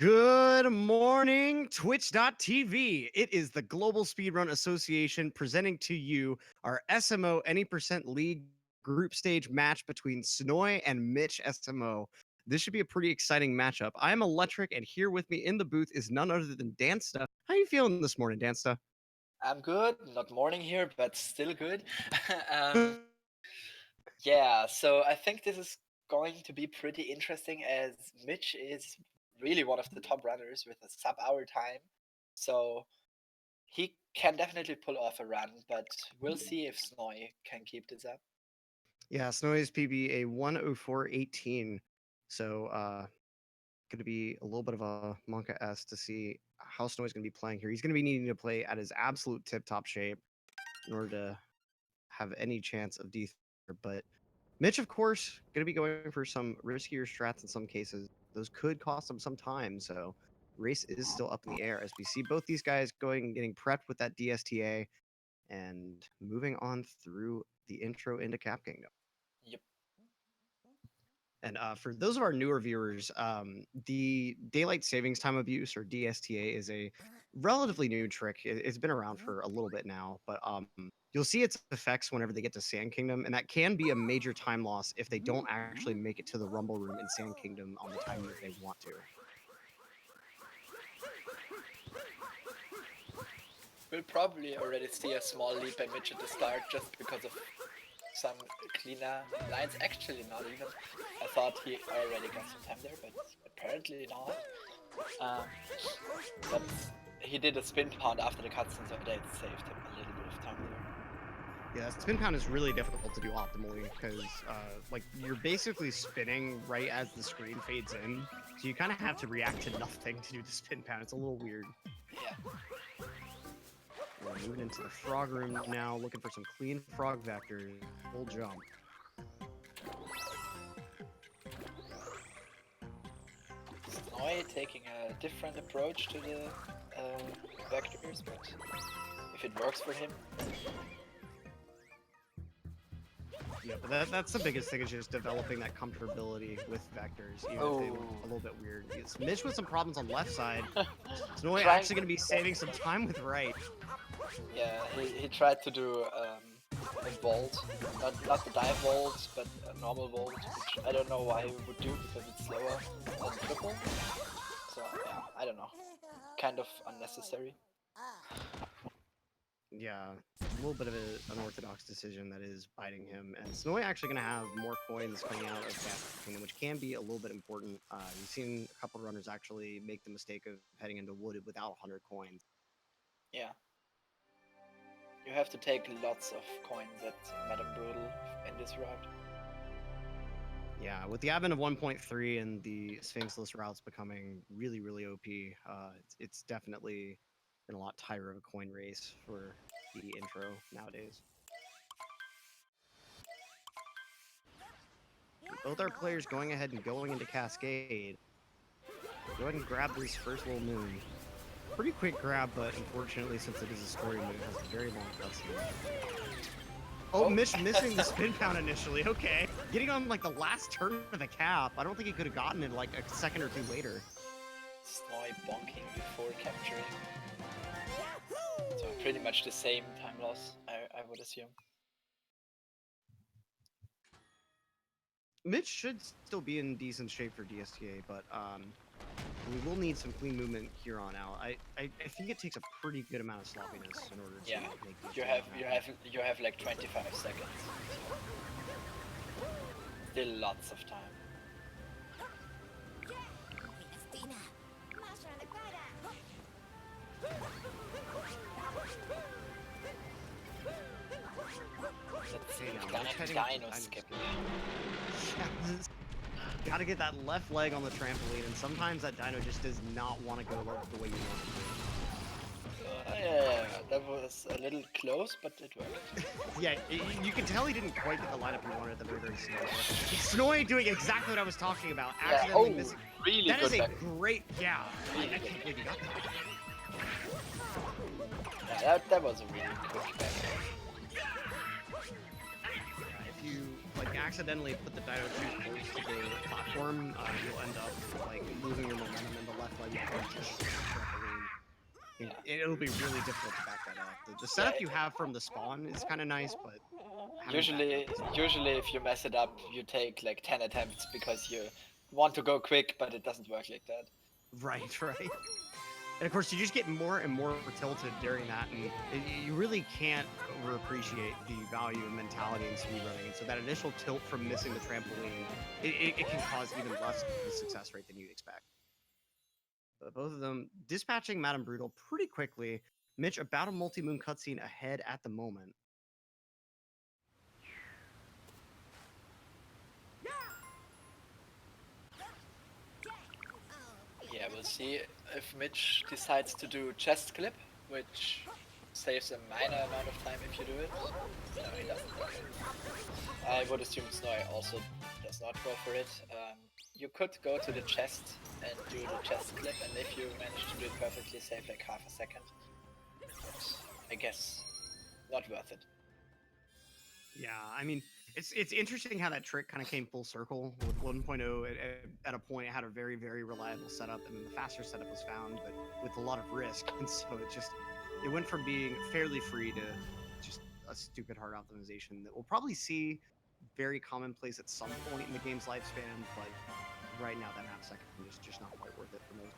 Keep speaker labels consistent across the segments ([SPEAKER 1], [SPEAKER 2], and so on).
[SPEAKER 1] Good morning, Twitch.tv. It is the Global Speedrun Association presenting to you our SMO Any Percent League group stage match between Snoy and Mitch SMO. This should be a pretty exciting matchup. I'm Electric, and here with me in the booth is none other than Dansta. How you feeling this morning, Dansta?
[SPEAKER 2] I'm good. Not morning here, but still good. um, yeah, so I think this is going to be pretty interesting as Mitch is really one of the top runners with a sub-hour time. So he can definitely pull off a run, but we'll see if Snoy can keep this up.
[SPEAKER 1] Yeah, Snoy's PB a 104.18. So going to be a little bit of a Monka S to see how Snowy's going to be playing here. He's going to be needing to play at his absolute tip-top shape in order to have any chance of D. But Mitch, of course, going to be going for some riskier strats in some cases. Those could cost him some time, so race is still up in the air as we see both these guys getting prepped with that DSTA and moving on through the intro into Cap Kingdom.
[SPEAKER 2] Yep.
[SPEAKER 1] And for those of our newer viewers, the daylight savings time abuse or DSTA is a relatively new trick. It's been around for a little bit now, but you'll see its effects whenever they get to Sand Kingdom, and that can be a major time loss if they don't actually make it to the Rumble Room in Sand Kingdom on the time that they want to.
[SPEAKER 2] We'll probably already see a small lead by Mitch at the start just because of some cleaner lines. Actually, not even. I thought he already got some time there, but apparently not. But he did a spin pound after the cutscene, so that saved him a little bit of time there.
[SPEAKER 1] Yeah, spin pound is really difficult to do optimally because like you're basically spinning right as the screen fades in, so you kind of have to react to nothing to do the spin pound. It's a little weird.
[SPEAKER 2] Yeah.
[SPEAKER 1] We're moving into the frog room now, looking for some clean frog vectors. Full jump.
[SPEAKER 2] Snoy taking a different approach to the vectors, but if it works for him.
[SPEAKER 1] Yeah, but that's the biggest thing is just developing that comfortability with vectors, even if they look a little bit weird. It's Mitch with some problems on left side. Snoy actually going to be saving some time with right.
[SPEAKER 2] Yeah, he tried to do a vault, not the dive vault, but a normal vault, which I don't know why he would do because it's slower than triple. So yeah, I don't know, kind of unnecessary.
[SPEAKER 1] Yeah, a little bit of an unorthodox decision that is biting him. And Snowy actually going to have more coins coming out of Gas Kingdom, which can be a little bit important. You've seen a couple of runners actually make the mistake of heading into Wooded without 100 coins.
[SPEAKER 2] Yeah. You have to take lots of coins at Madame Brutal in this route.
[SPEAKER 1] Yeah, with the advent of 1.3 and the Sphinxless routes becoming really, really OP, it's definitely been a lot tighter of a coin race for the intro nowadays. Both our players going ahead and going into Cascade. Go ahead and grab this first little moon. Pretty quick grab, but unfortunately, since it is a story move, it has a very long cutscene. Oh, Mitch missing the spin pound initially. Okay. Getting on like the last turn of the cap. I don't think he could have gotten it like a second or two later.
[SPEAKER 2] Snoy bonking before capturing. So pretty much the same time loss, I would assume.
[SPEAKER 1] Mitch should still be in decent shape for DSTA, but we will need some clean movement here on out. I think it takes a pretty good amount of sloppiness in order to make these
[SPEAKER 2] you have like 25 seconds. Still lots of time. Let's see, Dino skip.
[SPEAKER 1] Gotta get that left leg on the trampoline, and sometimes that dino just does not want to go the way you want it to.
[SPEAKER 2] Yeah, that was a little close, but it worked.
[SPEAKER 1] Yeah, you can tell he didn't quite get the lineup he wanted at the very start. Snoy doing exactly what I was talking about. Accidentally missing.
[SPEAKER 2] Really
[SPEAKER 1] that
[SPEAKER 2] good
[SPEAKER 1] is a
[SPEAKER 2] back.
[SPEAKER 1] great, yeah. I can't believe you got that.
[SPEAKER 2] Yeah, that was a really quick back.
[SPEAKER 1] If you like accidentally put the dino too close to the platform, you'll end up like losing your momentum, and the think it'll be really difficult to back that up. The setup you have from the spawn is kind of nice, but
[SPEAKER 2] usually if you mess it up, you take like 10 attempts because you want to go quick, but it doesn't work like that.
[SPEAKER 1] Right, right. And of course, you just get more and more tilted during that, and you really can't overappreciate the value and mentality in speedrunning. And so that initial tilt from missing the trampoline, it can cause even less of a success rate than you'd expect. But both of them dispatching Madame Brutal pretty quickly. Mitch about a multi-moon cutscene ahead at the moment.
[SPEAKER 2] Yeah, we'll see if Mitch decides to do chest clip, which saves a minor amount of time if you do it. No, he doesn't. Okay. I would assume Snoy also does not go for it. You could go to the chest and do the chest clip, and if you manage to do it perfectly, save like half a second. But I guess not worth it.
[SPEAKER 1] Yeah, I mean, it's interesting how that trick kind of came full circle with 1.0. At a point, it had a very, very reliable setup, and then the faster setup was found, but with a lot of risk. And so it went from being fairly free to just a stupid hard optimization that we'll probably see very commonplace at some point in the game's lifespan, but right now that half second is just not quite worth it for most.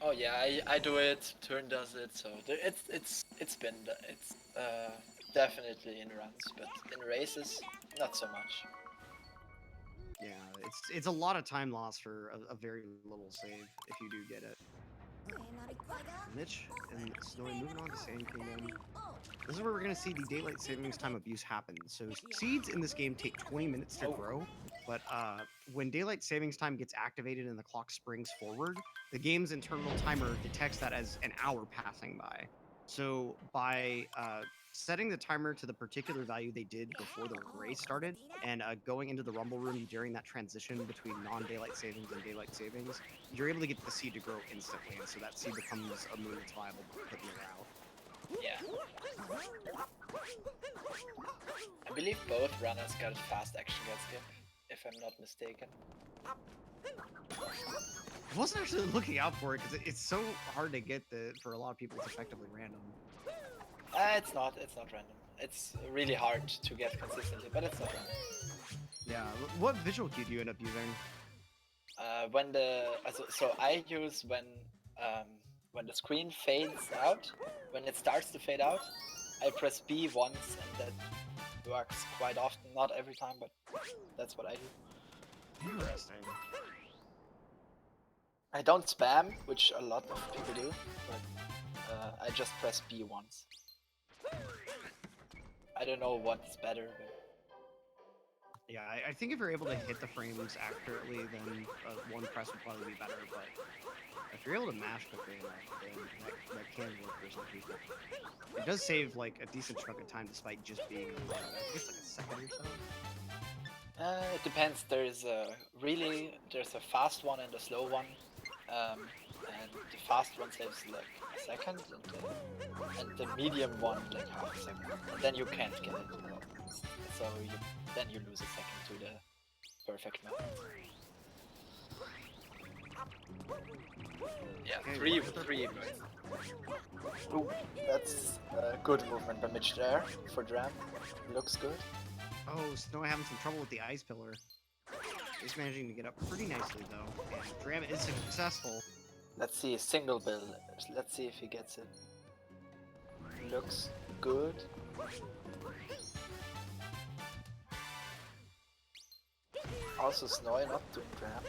[SPEAKER 2] Oh yeah, I do it. Turn does it, so it's definitely in runs, but in races, not so much.
[SPEAKER 1] Yeah, it's a lot of time lost for a very little save if you do get it. Mitch and Snowy moving on to Sand Kingdom. This is where we're going to see the daylight savings time abuse happen. So seeds in this game take 20 minutes to grow, but when daylight savings time gets activated and the clock springs forward, the game's internal timer detects that as an hour passing by. So by setting the timer to the particular value they did before the race started and going into the rumble room during that transition between non-daylight savings and daylight savings, you're able to get the seed to grow instantly, and so that seed becomes a moon that's viable to put in the route.
[SPEAKER 2] Yeah. I believe both runners got a fast action get skip, if I'm not mistaken.
[SPEAKER 1] I wasn't actually looking out for it because it's so hard to get for a lot of people. It's effectively random.
[SPEAKER 2] It's not random. It's really hard to get consistently, but it's not random.
[SPEAKER 1] Yeah. What visual cue do you end up using?
[SPEAKER 2] So I use when the screen fades out, when it starts to fade out, I press B once, and that works quite often. Not every time, but that's what I do.
[SPEAKER 1] Interesting.
[SPEAKER 2] I don't spam, which a lot of people do, but I just press B once. I don't know what's better. But...
[SPEAKER 1] Yeah, I think if you're able to hit the frames accurately, then one press would probably be better. But if you're able to mash quickly enough, then that can work for some people. It does save like a decent chunk of time despite just being, I guess, like a second or so.
[SPEAKER 2] It depends. There's a fast one and a slow one, and the fast one saves like a second, and the medium one like half a second, and then you can't get it. So then you lose a second to the perfect map. Yeah,
[SPEAKER 1] Okay,
[SPEAKER 2] three. Ooh, that's a good movement by Mitch there for Dram. Looks good.
[SPEAKER 1] Oh, Snowy having some trouble with the ice pillar. He's managing to get up pretty nicely though, and Dram is successful.
[SPEAKER 2] Let's see, single build. Let's see if he gets it. Looks good. Also Snowy not doing Dram.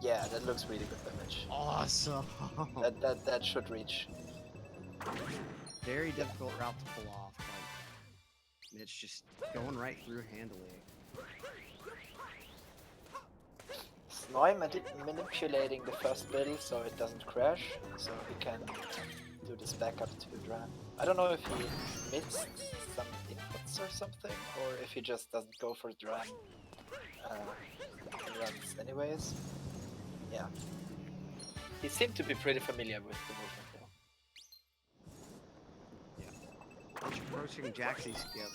[SPEAKER 2] Yeah, that looks really good damage.
[SPEAKER 1] Awesome.
[SPEAKER 2] That should reach.
[SPEAKER 1] Very difficult route to pull off, but Mitch just going right through handily.
[SPEAKER 2] Snowy manipulating the first build so it doesn't crash, so he can do this backup to the Dram. I don't know if he missed some inputs or something, or if he just doesn't go for Dram and runs anyways. Yeah. He seemed to be pretty familiar with the movement though.
[SPEAKER 1] Yeah. Mitch approaching Jaxie's skip.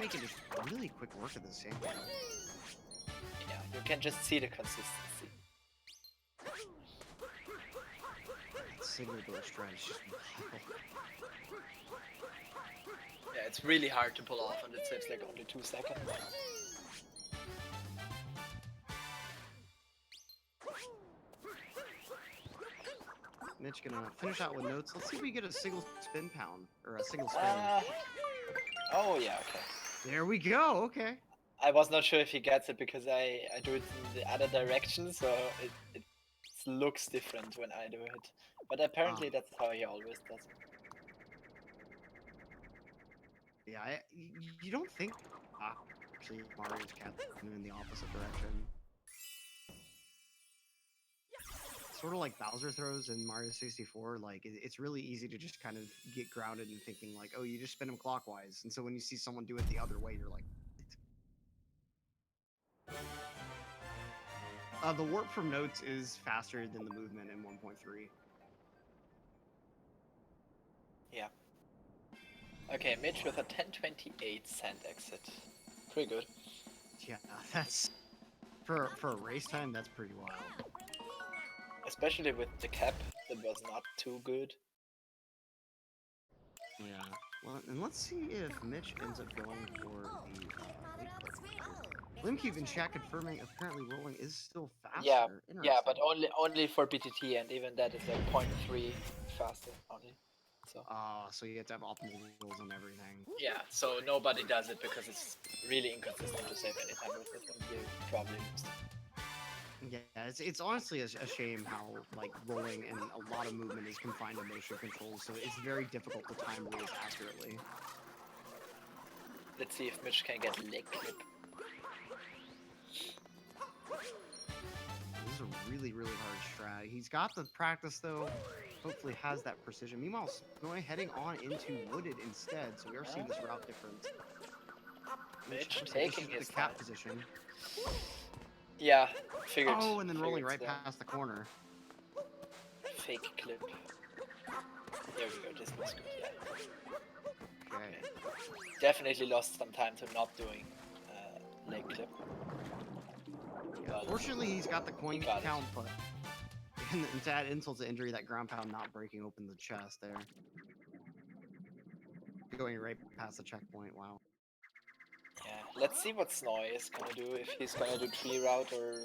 [SPEAKER 1] making just really quick work of this game.
[SPEAKER 2] Yeah, you can just see the consistency.
[SPEAKER 1] That single door stride is just wild.
[SPEAKER 2] Yeah, it's really hard to pull off, and it takes like only 2 seconds.
[SPEAKER 1] Mitch gonna finish out with notes. Let's see if we get a single spin pound or a single spin.
[SPEAKER 2] Oh yeah, okay.
[SPEAKER 1] There we go. Okay.
[SPEAKER 2] I was not sure if he gets it because I do it in the other direction, so it looks different when I do it. But apparently that's how he always does it.
[SPEAKER 1] Yeah, you don't think actually Mario's cat in the opposite direction. Sort of like Bowser throws in Mario 64. Like it's really easy to just kind of get grounded in thinking like, oh, you just spin them clockwise. And so when you see someone do it the other way, you're like. The warp from notes is faster than the movement in 1.3.
[SPEAKER 2] Yeah. Okay, Mitch with a 1028 cent exit. Pretty good.
[SPEAKER 1] Yeah, that's for a race time. That's pretty wild.
[SPEAKER 2] Especially with the cap, that was not too good.
[SPEAKER 1] Yeah. Well, and let's see if Mitch ends up going for the late clip. Limkeep in chat confirming apparently rolling is still faster.
[SPEAKER 2] Yeah, but only for BTT, and even that is like 0.3 faster only.
[SPEAKER 1] So you have to have optimal rules and everything.
[SPEAKER 2] Yeah, so nobody does it because it's really inconsistent to save any time with it, and you probably lose.
[SPEAKER 1] Yeah, it's honestly a shame how like rolling and a lot of movement is confined to motion controls, so it's very difficult to time rules accurately.
[SPEAKER 2] Let's see if Mitch can get leg clip.
[SPEAKER 1] This is a really hard strat. He's got the practice though. Hopefully has that precision. Meanwhile, Snoy heading on into wooded instead, so we are seeing this route difference.
[SPEAKER 2] Mitch taking his
[SPEAKER 1] the cap position.
[SPEAKER 2] Yeah, figured.
[SPEAKER 1] Oh, and then rolling right past the corner.
[SPEAKER 2] Fake clip. There we go, this looks good, yeah.
[SPEAKER 1] Okay.
[SPEAKER 2] Definitely lost some time to not doing leg clip.
[SPEAKER 1] Yeah, fortunately, he's got the coin count, but and to add insult to injury, that ground pound not breaking open the chest there. Going right past the checkpoint, wow.
[SPEAKER 2] Yeah, let's see what Snoy is gonna do, if he's gonna do tree route or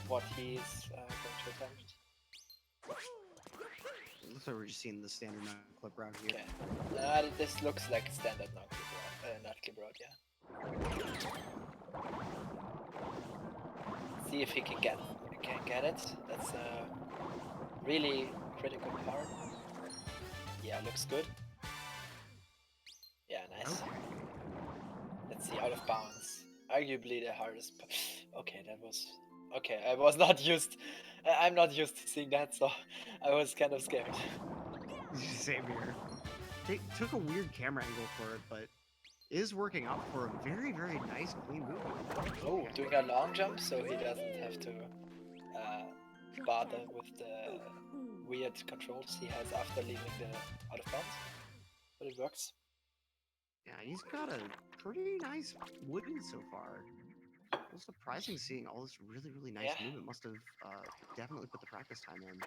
[SPEAKER 2] what he's going to attempt.
[SPEAKER 1] Looks like we're just seeing the standard clip route here.
[SPEAKER 2] Okay, this looks like standard not clip route, yeah. See if he can get it. That's a really critical part. Yeah, looks good. Yeah, nice.
[SPEAKER 1] Okay.
[SPEAKER 2] Let's see, out of bounds. Arguably the hardest. Okay, that was. Okay, I was not used. I'm not used to seeing that, so I was kind of scared.
[SPEAKER 1] Same here. They took a weird camera angle for it, but is working out for a very nice clean movement.
[SPEAKER 2] Oh, doing a long jump, so he doesn't have to bother with the weird controls he has after leaving the out of bounds. But it works.
[SPEAKER 1] Yeah, he's got a pretty nice wooden so far. It was surprising seeing all this really nice movement. Must have definitely put the practice time in.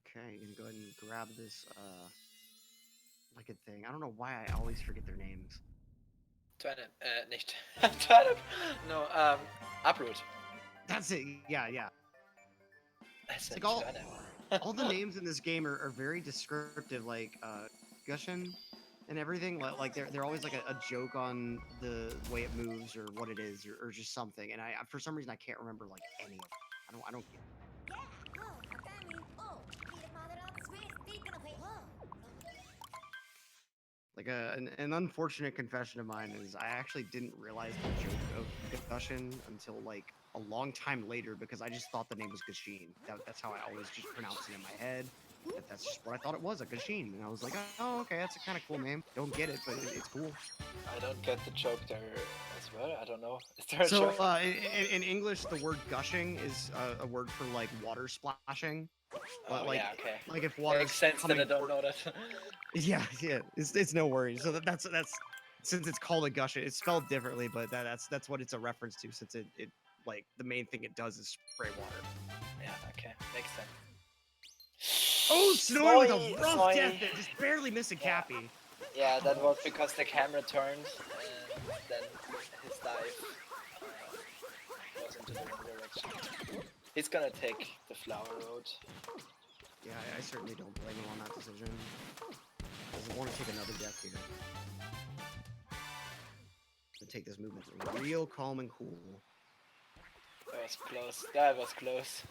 [SPEAKER 1] Okay, gonna go ahead and grab this like a thing. I don't know why I always forget their names.
[SPEAKER 2] Turnip, nicht. Turnip? No, uproot.
[SPEAKER 1] That's it. Yeah.
[SPEAKER 2] It's
[SPEAKER 1] like all the names in this game are very descriptive, like Gushin and everything. Like they're always like a joke on the way it moves or what it is or just something. And I for some reason I can't remember like any of them. I don't get it. Like an unfortunate confession of mine is I actually didn't realize the joke of Gushin until like a long time later because I just thought the name was Gashin. That's how I always just pronounced it in my head. That's just what I thought it was, a Gashin. And I was like, oh, okay, that's a kind of cool name. Don't get it, but it's cool.
[SPEAKER 2] I don't get the joke there as well. I don't know. Is there a
[SPEAKER 1] So
[SPEAKER 2] joke?
[SPEAKER 1] in English, the word gushing is a word for like water splashing.
[SPEAKER 2] Oh
[SPEAKER 1] Like
[SPEAKER 2] yeah, okay.
[SPEAKER 1] like if
[SPEAKER 2] Makes
[SPEAKER 1] water's
[SPEAKER 2] sense that I
[SPEAKER 1] coming
[SPEAKER 2] don't know that.
[SPEAKER 1] yeah, yeah, it's no worries. So that's since it's called a gush, it's spelled differently, but that's what it's a reference to. Since it like the main thing it does is spray water.
[SPEAKER 2] Yeah, okay, makes sense.
[SPEAKER 1] Oh, Snowy with a
[SPEAKER 2] Snowy,
[SPEAKER 1] rough death
[SPEAKER 2] Snowy.
[SPEAKER 1] there, just barely missing
[SPEAKER 2] Yeah,
[SPEAKER 1] Cappy.
[SPEAKER 2] yeah, that was because the camera turned and then his dive was into the wrong direction. He's gonna take the flower road.
[SPEAKER 1] Yeah, I certainly don't blame him on that decision. Doesn't want to take another death here. Gonna take this movement real calm and cool.
[SPEAKER 2] That was close. That was close.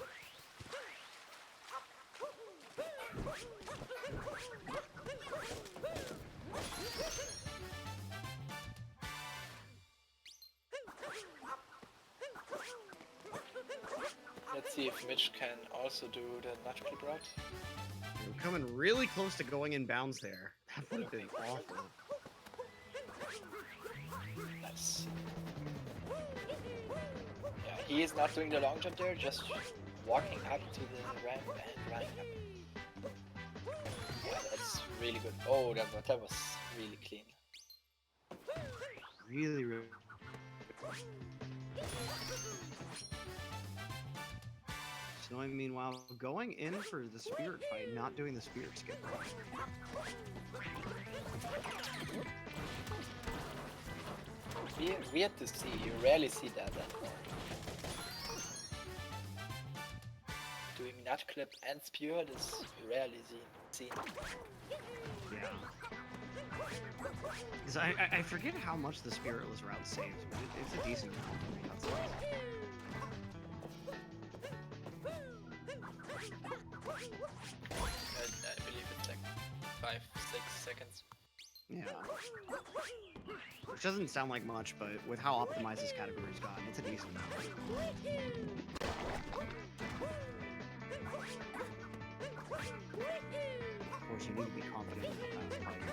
[SPEAKER 2] Let's see if Mitch can also do the nudge clip route.
[SPEAKER 1] We're coming really close to going in bounds there. That would have been awful.
[SPEAKER 2] Nice. Yeah, he is not doing the long jump there, just walking up to the ramp and running up. Yeah, that's really good. Oh, that was really clean.
[SPEAKER 1] Really, really. Snowy, meanwhile, going in for the spirit fight, not doing the spirit skip.
[SPEAKER 2] Weird to see. You rarely see that anymore. Doing nut clip and spear is rarely seen.
[SPEAKER 1] Yeah. Because I forget how much the spiritless route saves, but it's a decent amount.
[SPEAKER 2] I believe it's like 5-6 seconds.
[SPEAKER 1] Yeah. Which doesn't sound like much, but with how optimized this category's gotten, it's a decent amount. Of course, you need to be confident in that partner.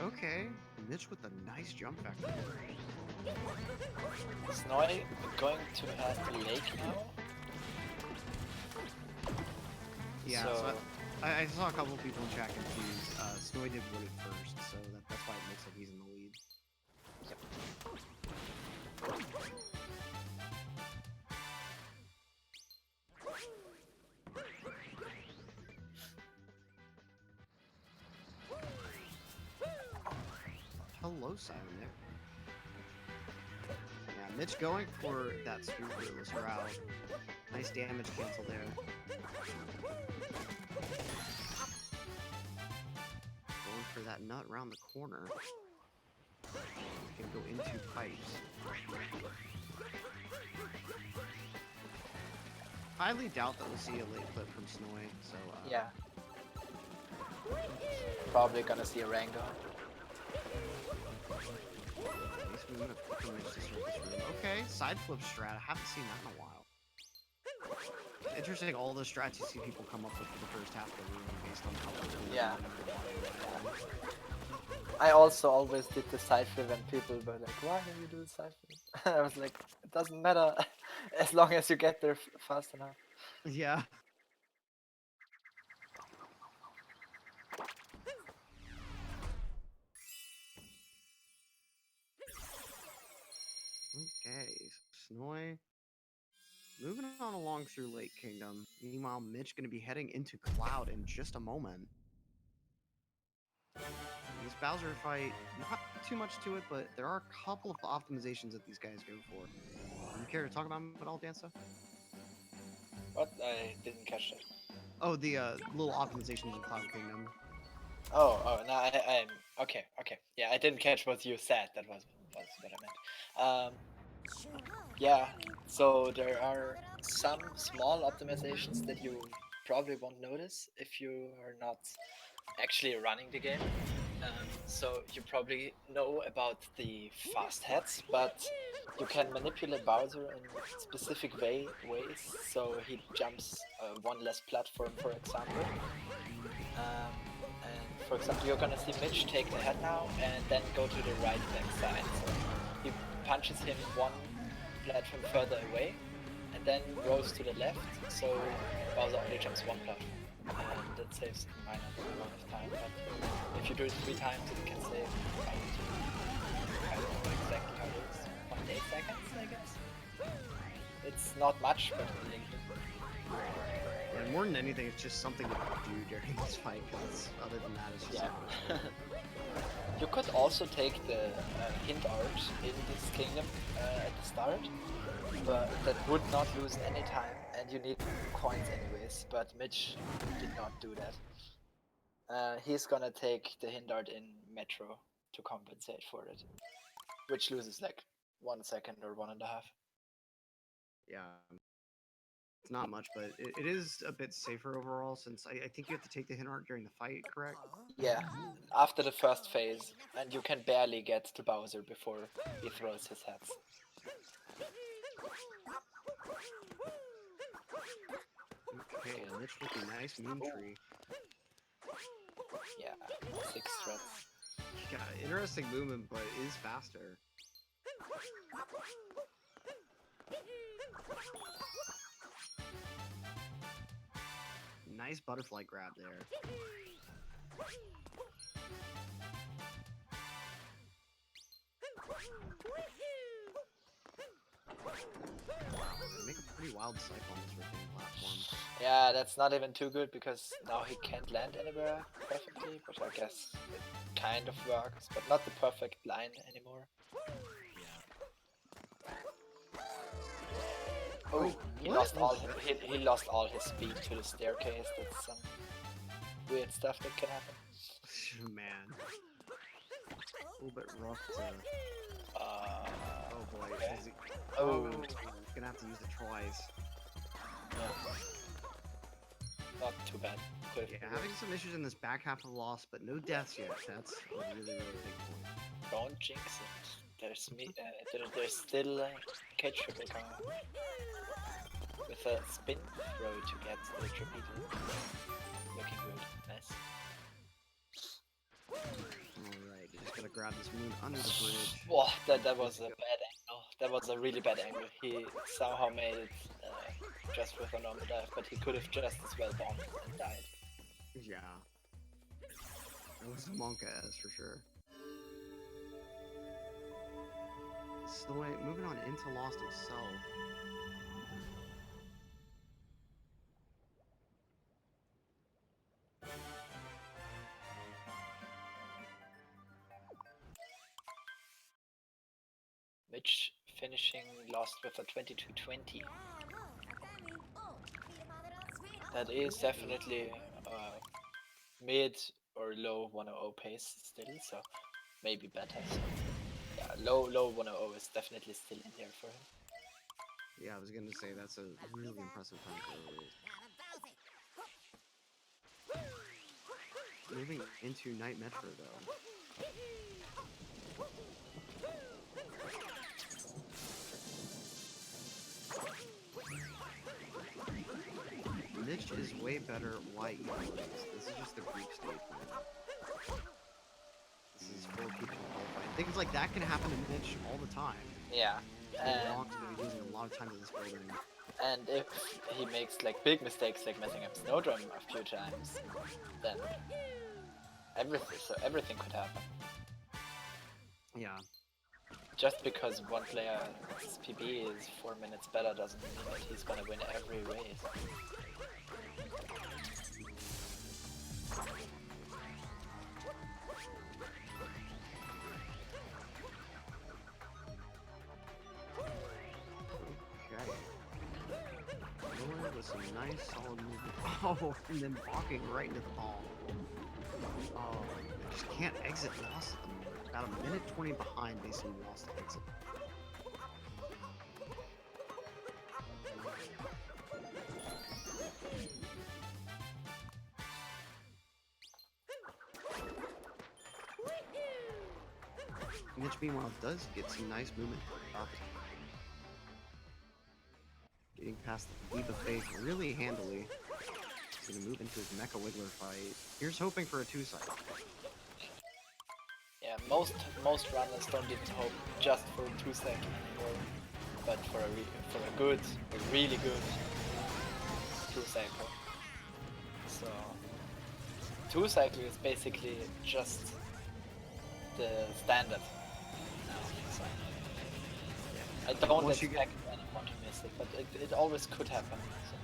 [SPEAKER 1] Okay, Mitch with a nice jump factor.
[SPEAKER 2] Snowy going to have the lake now.
[SPEAKER 1] Yeah, so I saw a couple of people in chat confused. Snowy did win it first, so that's why it looks like he's in the lead. Hello, Simon there. Yeah, Mitch going for that spiritless route. Nice damage cancel there. Going for that nut around the corner. Can go into pipes. Highly doubt that we'll see a late clip from Snowy, so
[SPEAKER 2] Yeah. Probably gonna see a Rango.
[SPEAKER 1] Nice movement from Mitch to start this room. Okay, side flip strat. I haven't seen that in a while. Interesting, all the strats you see people come up with for the first half of the room based on how they're
[SPEAKER 2] Yeah.
[SPEAKER 1] doing.
[SPEAKER 2] I also always did the side flip and people were like, why do you do the side flip? I was like, it doesn't matter as long as you get there fast enough.
[SPEAKER 1] Yeah. Okay, Snowy moving on along through Lake Kingdom. Meanwhile, Mitch going to be heading into Cloud in just a moment. This Bowser fight, not too much to it, but there are a couple of optimizations that these guys go for. Do you care to talk about them at all, Danza?
[SPEAKER 2] What? I didn't catch that.
[SPEAKER 1] Oh, the little optimizations in Cloud Kingdom.
[SPEAKER 2] Oh, no, I'm okay. Yeah, I didn't catch what you said. That was what I meant. Yeah, so there are some small optimizations that you probably won't notice if you are not actually running the game. So you probably know about the fast heads, but you can manipulate Bowser in specific ways, so he jumps one less platform, for example. And for example, you're gonna see Mitch take the head now and then go to the right back side. So he punches him one platform further away and then rolls to the left, so Bowser only jumps one platform. And that saves a minor amount of time, but if you do it 3 times, it can save up to, I don't know exactly how it is, 0.8 seconds, I guess. It's not much, but a little.
[SPEAKER 1] And more than anything, it's just something to do during this fight, because other than that, it's just
[SPEAKER 2] Yeah. You could also take the hint art in this kingdom at the start, but that would not lose any time, and you need coins anyways, but Mitch did not do that. He's gonna take the hint art in Metro to compensate for it, which loses like 1 second or 1.5.
[SPEAKER 1] yeah. It's not much, but it is a bit safer overall, since I think you have to take the hint art during the fight, correct?
[SPEAKER 2] Yeah, after the first phase, and you can barely get to Bowser before he throws his heads.
[SPEAKER 1] Okay, and Mitch with a nice moon tree.
[SPEAKER 2] Yeah, 6 threats.
[SPEAKER 1] Yeah, interesting movement, but it is faster. Nice butterfly grab there. Make a pretty wild cycle on this rotating platform.
[SPEAKER 2] Yeah, that's not even too good because now he can't land anywhere perfectly, but I guess it kind of works, but not the perfect line anymore. Oh, he lost all his speed to the staircase. That's some weird stuff that can happen.
[SPEAKER 1] Man, a little bit rough to. Oh boy,
[SPEAKER 2] okay.
[SPEAKER 1] is he...
[SPEAKER 2] Oh,
[SPEAKER 1] gonna have to use it twice.
[SPEAKER 2] yeah. Not too bad.
[SPEAKER 1] Yeah, having some issues in this back half of the loss, but no deaths yet. That's a really, really big point.
[SPEAKER 2] Don't jinx it. There's still a K triple coming with a spin throw to get the triple. Looking good. Nice.
[SPEAKER 1] Alright, you just gotta grab this moon under the bridge.
[SPEAKER 2] Whoa, that was a bad angle. That was a really bad angle. He somehow made it just with a normal dive, but he could have just as well bombed and died.
[SPEAKER 1] Yeah. That was a Monka-S for sure. Snoy moving on into Lost himself.
[SPEAKER 2] Mitch finishing Lost with a 22-20. That is definitely mid or low 100 pace still, so maybe better. So yeah, low 100 is definitely still in there for him.
[SPEAKER 1] Yeah, I was gonna say that's a really impressive time for release. Moving into Night Metro though. Mitch is way better YE. This is just the group stage, man. This is 4 people qualified. Things like that can happen to Mitch all the time.
[SPEAKER 2] Yeah.
[SPEAKER 1] Rock's gonna be losing a lot of time to this building.
[SPEAKER 2] And if he makes like big mistakes like messing up Snowdrum a few times, then everything could happen.
[SPEAKER 1] Yeah.
[SPEAKER 2] Just because one player's PB is 4 minutes better doesn't mean that he's gonna win every race.
[SPEAKER 1] With some nice solid movement. Oh, and then walking right into the ball. Oh, I just can't exit Lost at the moment. About a minute 20 behind based on Lost exit. Mitch, meanwhile, does get some nice movement Getting past the Leap of Faith really handily. He's gonna move into his Mecha Wiggler fight. Here's hoping for a 2-cycle.
[SPEAKER 2] Yeah, most runners don't even hope just for a 2-cycle anymore, but for a really good 2-cycle. So 2-cycle is basically just the standard now. So I don't expect anyone to miss it, but it always could happen. So.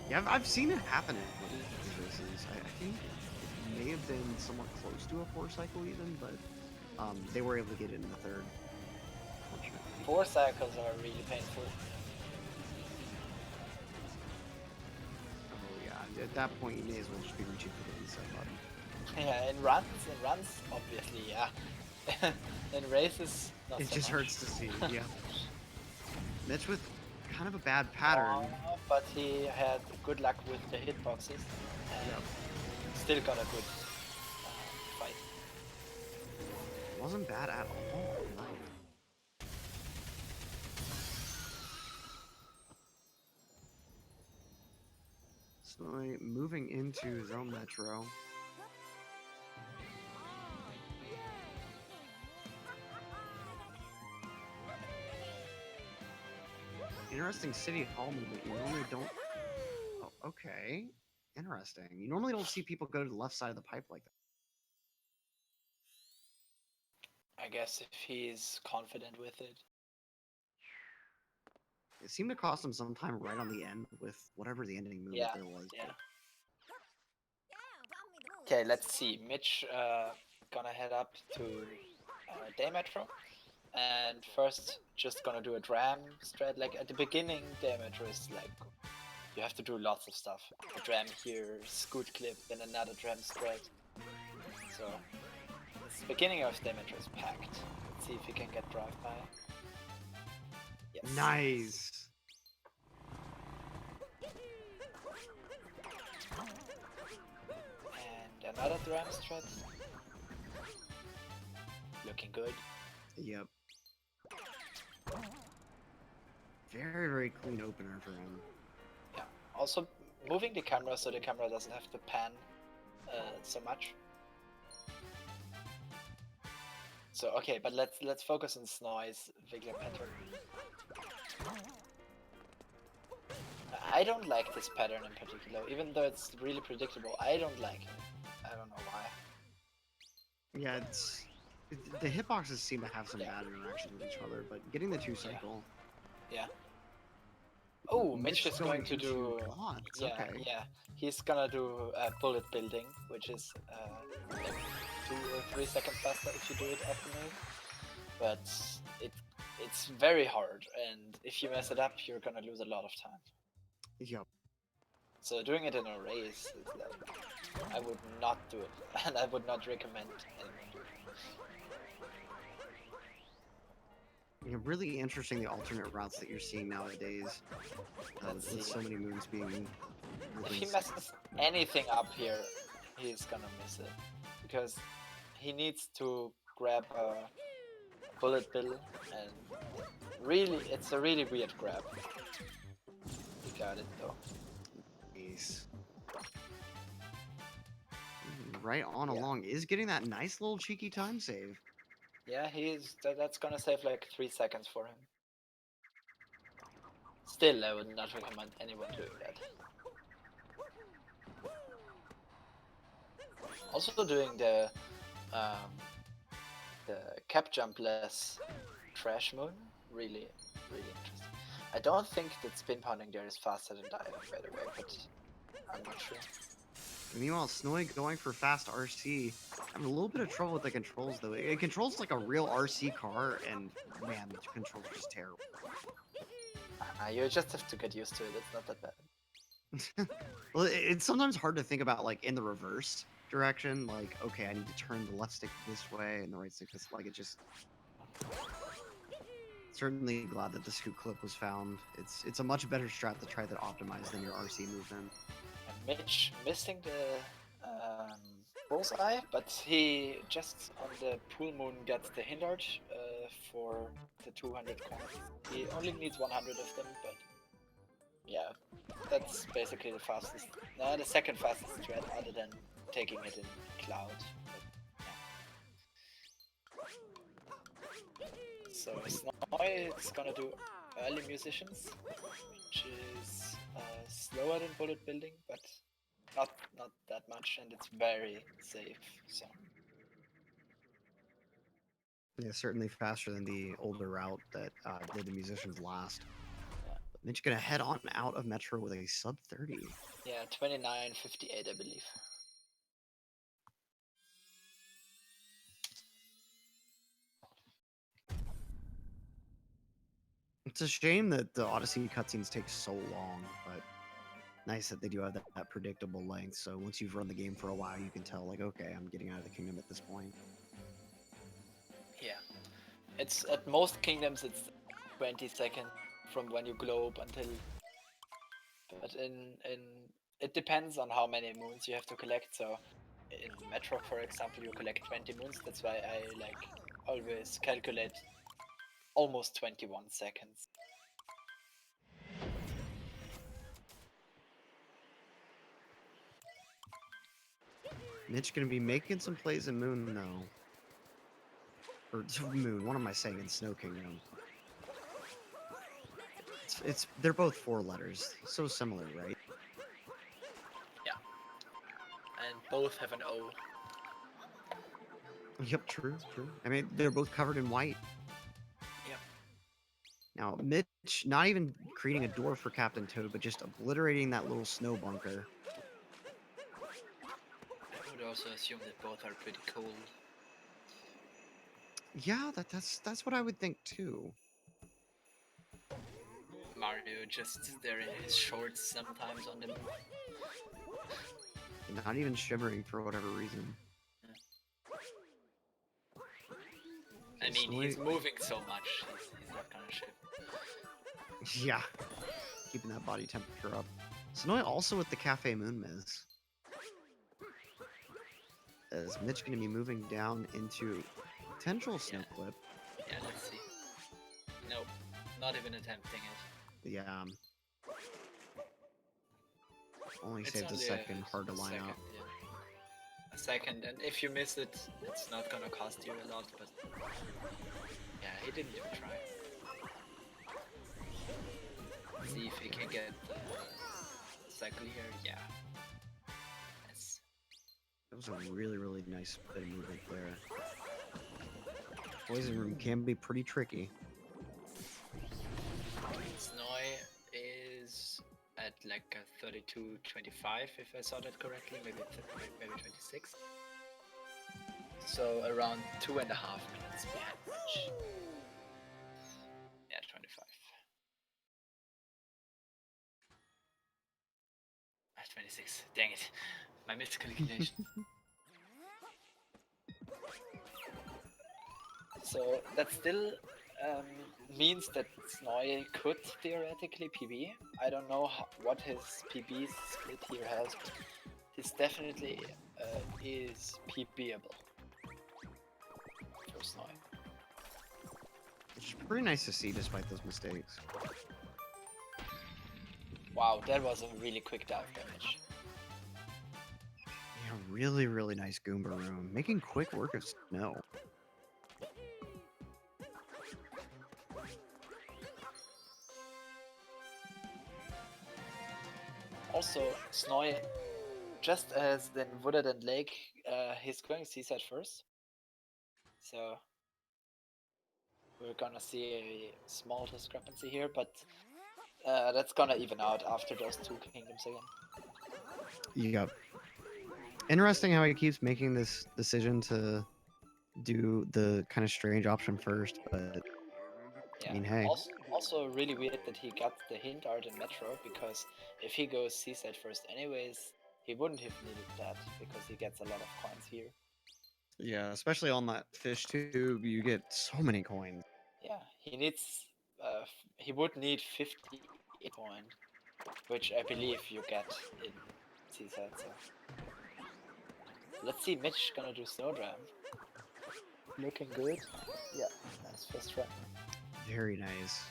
[SPEAKER 1] Yeah, I've seen it happen in these races. I think it may have been somewhat close to a 4-cycle even, but they were able to get it in the 3rd.
[SPEAKER 2] 4 cycles are really painful.
[SPEAKER 1] Oh yeah, at that point you may as well just be reaching for the reset button.
[SPEAKER 2] Yeah, in runs, obviously, yeah. In races, not
[SPEAKER 1] it
[SPEAKER 2] so
[SPEAKER 1] just
[SPEAKER 2] much.
[SPEAKER 1] hurts to see, yeah. Mitch with kind of a bad pattern.
[SPEAKER 2] But he had good luck with the hitboxes and still got a good fight.
[SPEAKER 1] Wasn't bad at all. No. Snowy moving into Zone Metro. Interesting City Hall movement. You normally don't. Oh, okay. Interesting. You normally don't see people go to the left side of the pipe like that.
[SPEAKER 2] I guess if he's confident with it.
[SPEAKER 1] It seemed to cost him some time right on the end with whatever the ending movement there was.
[SPEAKER 2] Yeah. Okay, let's see. Mitch gonna head up to Day Metro. And first, just gonna do a dram strat. Like at the beginning, Day Metro is like you have to do lots of stuff. A dram here, scoot clip, then another dram strat. So, the beginning of Day Metro is packed. Let's see if we can get drive by. Yes.
[SPEAKER 1] Nice.
[SPEAKER 2] And another dram strat. Looking good.
[SPEAKER 1] Yep. Very, very clean opener for him.
[SPEAKER 2] Yeah. Also, moving the camera so the camera doesn't have to pan so much. So okay, but let's focus on Snowy's Wiggler pattern. I don't like this pattern in particular, even though it's really predictable. I don't like it. I don't know why.
[SPEAKER 1] Yeah, the hitboxes seem to have some bad interactions with each other, but getting the 2-cycle.
[SPEAKER 2] Yeah. Oh, Mitch is going to do.
[SPEAKER 1] Blocks.
[SPEAKER 2] Yeah,
[SPEAKER 1] Okay.
[SPEAKER 2] yeah. He's gonna do bullet building, which is like 2 or 3 seconds faster if you do it after move. But it's very hard, and if you mess it up, you're gonna lose a lot of time.
[SPEAKER 1] Yep.
[SPEAKER 2] So doing it in a race is like I would not do it, and I would not recommend anyone do it.
[SPEAKER 1] Yeah, really interesting the alternate routes that you're seeing nowadays. With so many moons being.
[SPEAKER 2] If he messes anything up here, he's gonna miss it because he needs to grab a bullet bill, and really, it's a really weird grab. He got it though.
[SPEAKER 1] Nice. Right on along is getting that nice little cheeky time save.
[SPEAKER 2] Yeah, that's gonna save like 3 seconds for him. Still, I would not recommend anyone doing that. Also doing the cap jump less trash moon, really interesting. I don't think that spin pounding there is faster than diving, by the way, but I'm not sure.
[SPEAKER 1] Meanwhile, Snowy going for fast RC. Having a little bit of trouble with the controls though. It controls like a real RC car, and man, the controls are just terrible.
[SPEAKER 2] You just have to get used to it. It's not that bad.
[SPEAKER 1] Well, it's sometimes hard to think about like in the reverse direction. Like, okay, I need to turn the left stick this way and the right stick this. Like, it just. Certainly glad that the scoot clip was found. It's a much better strat to try to optimize than your RC movement.
[SPEAKER 2] And Mitch missing the bullseye, but he just on the pool moon gets the hindered for the 200 coins. He only needs 100 of them, but yeah, that's basically the fastest, the second fastest thread other than taking it in Cloud. But, yeah. So Snoy is gonna do early musicians, which is slower than bullet building, but not that much, and it's very safe. So
[SPEAKER 1] Yeah, certainly faster than the older route that did the musicians last. But Mitch gonna head on out of Metro with a sub 30.
[SPEAKER 2] yeah, 29:58, I believe.
[SPEAKER 1] It's a shame that the Odyssey cutscenes take so long, but nice that they do have that predictable length. So once you've run the game for a while, you can tell, like, okay, I'm getting out of the kingdom at this point.
[SPEAKER 2] Yeah, it's at most kingdoms it's 20 seconds from when you globe until. But in it depends on how many moons you have to collect. So in Metro, for example, you collect 20 moons. That's why I like always calculate almost 21 seconds.
[SPEAKER 1] Mitch gonna be making some plays in Moon though. Or Moon, what am I saying in Snow Kingdom? It's they're both 4 letters, so similar, right?
[SPEAKER 2] Yeah, and both have an O.
[SPEAKER 1] Yep, true, true. I mean, they're both covered in white.
[SPEAKER 2] Yep.
[SPEAKER 1] Now, Mitch not even creating a door for Captain Toad, but just obliterating that little snow bunker.
[SPEAKER 2] I would also assume that both are pretty cold.
[SPEAKER 1] Yeah, that's what I would think too.
[SPEAKER 2] Mario just there in his shorts sometimes on the move.
[SPEAKER 1] Not even shivering for whatever reason.
[SPEAKER 2] I mean, he's moving so much, he's not gonna shiver.
[SPEAKER 1] Yeah, keeping that body temperature up. Snoy also with the Cafe Moon Miss. Is Mitch going to be moving down into potential snow clip?
[SPEAKER 2] Yeah, let's see. Nope, not even attempting it.
[SPEAKER 1] Yeah. Only saved a second, hard to line up.
[SPEAKER 2] Yeah. A second, and if you miss it, it's not gonna cost you a lot, but yeah, he didn't even try. Let's see if he can get the cycle here. Yeah. Yes.
[SPEAKER 1] That was a really, really nice bit of movement there. Poison Room can be pretty tricky.
[SPEAKER 2] Snoy is at like a 32.25 if I saw that correctly, maybe 26. So around 2.5 minutes behind Mitch. Yeah, 25. 26. Dang it. My miscalculation. So that still means that Snoy could theoretically PB. I don't know what his PB split here has, but this definitely is PBable for Snoy.
[SPEAKER 1] Which is pretty nice to see despite those mistakes.
[SPEAKER 2] Wow, that was a really quick dive damage.
[SPEAKER 1] Yeah, really, really nice Goomba Room. Making quick work of snow.
[SPEAKER 2] Also, Snoy, just as in Wooded and Lake, he's going Seaside first. So we're gonna see a small discrepancy here, but that's gonna even out after those 2 kingdoms again.
[SPEAKER 1] Yep. Interesting how he keeps making this decision to do the kind of strange option first, but
[SPEAKER 2] yeah.
[SPEAKER 1] I mean, hey.
[SPEAKER 2] Also really weird that he got the hint art in Metro, because if he goes Seaside first anyways, he wouldn't have needed that, because he gets a lot of coins here.
[SPEAKER 1] Yeah, especially on that fish tube, you get so many coins.
[SPEAKER 2] Yeah, he needs, he would need 50 coin, which I believe you get in Seaside, so. Let's see Mitch gonna do Snowdram. looking good. Yeah, nice first try.
[SPEAKER 1] Very nice.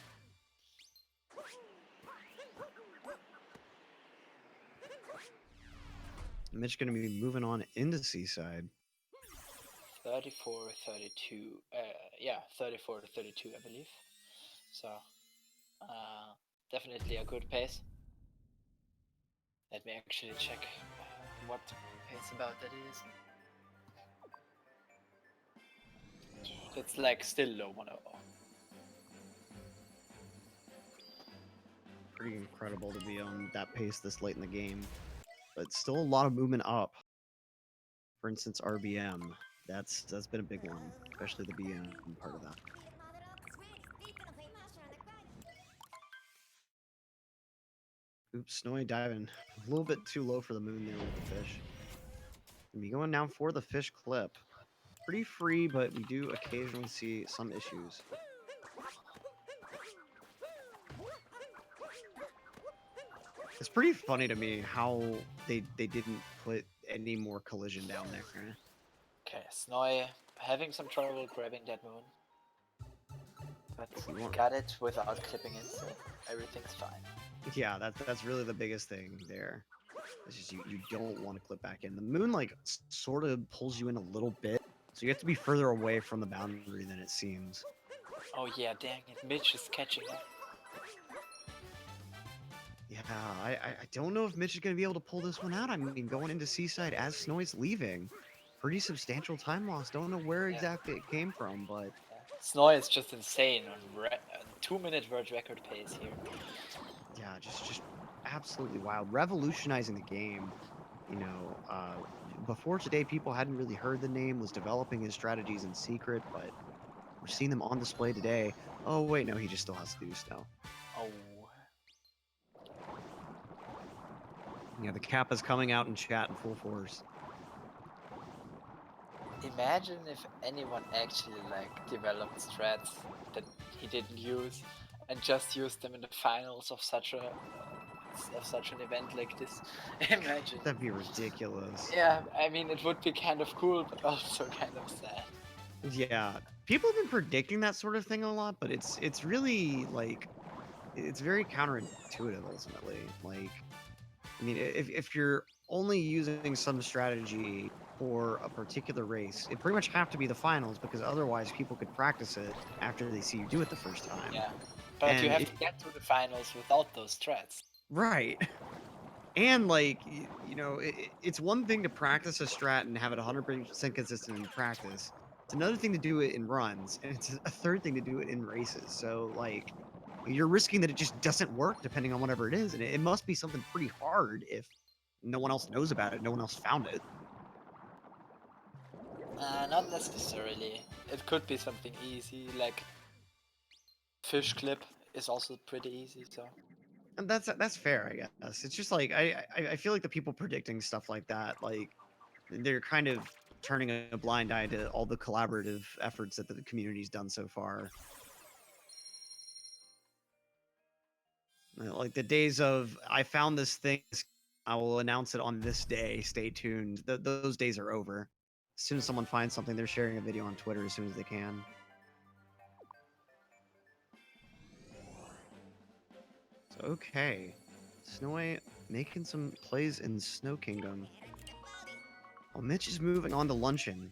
[SPEAKER 1] Mitch gonna be moving on into Seaside.
[SPEAKER 2] 34-32. Yeah, 34-32, I believe. So, definitely a good pace. Let me actually check what pace about that is. It's like still low 100.
[SPEAKER 1] Pretty incredible to be on that pace this late in the game, but still a lot of movement up. For instance, RBM. That's been a big one, especially the BM part of that. Oops, Snowy diving a little bit too low for the moon there with the fish. And be going down for the fish clip. Pretty free, but we do occasionally see some issues. It's pretty funny to me how they didn't put any more collision down there.
[SPEAKER 2] Okay, snowy having some trouble grabbing that moon. But
[SPEAKER 1] You
[SPEAKER 2] we
[SPEAKER 1] want-
[SPEAKER 2] got it without clipping it, so everything's fine.
[SPEAKER 1] Yeah, that's really the biggest thing there. It's just you don't want to clip back in. The moon like sort of pulls you in a little bit, so you have to be further away from the boundary than it seems.
[SPEAKER 2] Oh yeah, dang it, Mitch is catching up.
[SPEAKER 1] Yeah, I don't know if Mitch is going to be able to pull this one out. I mean, going into Seaside as Snowy's leaving, pretty substantial time loss. Don't know where exactly it came from, but
[SPEAKER 2] Snowy is just insane on 2-minute world record pace here.
[SPEAKER 1] yeah, just absolutely wild, revolutionizing the game. You know, before today, people hadn't really heard the name, was developing his strategies in secret, but we're seeing them on display today. Oh wait, no, he just still has to do snow.
[SPEAKER 2] Oh.
[SPEAKER 1] Yeah, the cap is coming out in chat in full force.
[SPEAKER 2] Imagine if anyone actually like developed strats that he didn't use and just used them in the finals of such an event like this. Imagine.
[SPEAKER 1] That'd be ridiculous.
[SPEAKER 2] Yeah, I mean it would be kind of cool, but also kind of sad.
[SPEAKER 1] Yeah, people have been predicting that sort of thing a lot, but it's really like it's very counterintuitive ultimately. Like, I mean, if you're only using some strategy for a particular race, it pretty much have to be the finals because otherwise people could practice it after they see you do it the first time.
[SPEAKER 2] Yeah, but
[SPEAKER 1] And
[SPEAKER 2] you have to get to the finals without those strats.
[SPEAKER 1] right. And like you know, it's one thing to practice a strat and have it 100% consistent in practice. It's another thing to do it in runs, and it's a third thing to do it in races. So like, you're risking that it just doesn't work depending on whatever it is, and it must be something pretty hard if no one else knows about it, no one else found it.
[SPEAKER 2] Not necessarily. It could be something easy, like fish clip is also pretty easy. So
[SPEAKER 1] And that's fair, I guess. It's just like I feel like the people predicting stuff like that, like they're kind of turning a blind eye to all the collaborative efforts that the community's done so far. Like the days of I found this thing, I will announce it on this day. Stay tuned. Those days are over. As soon as someone finds something, they're sharing a video on Twitter as soon as they can. So, okay, Snowy making some plays in Snow Kingdom. Well, Mitch is moving on to Luncheon.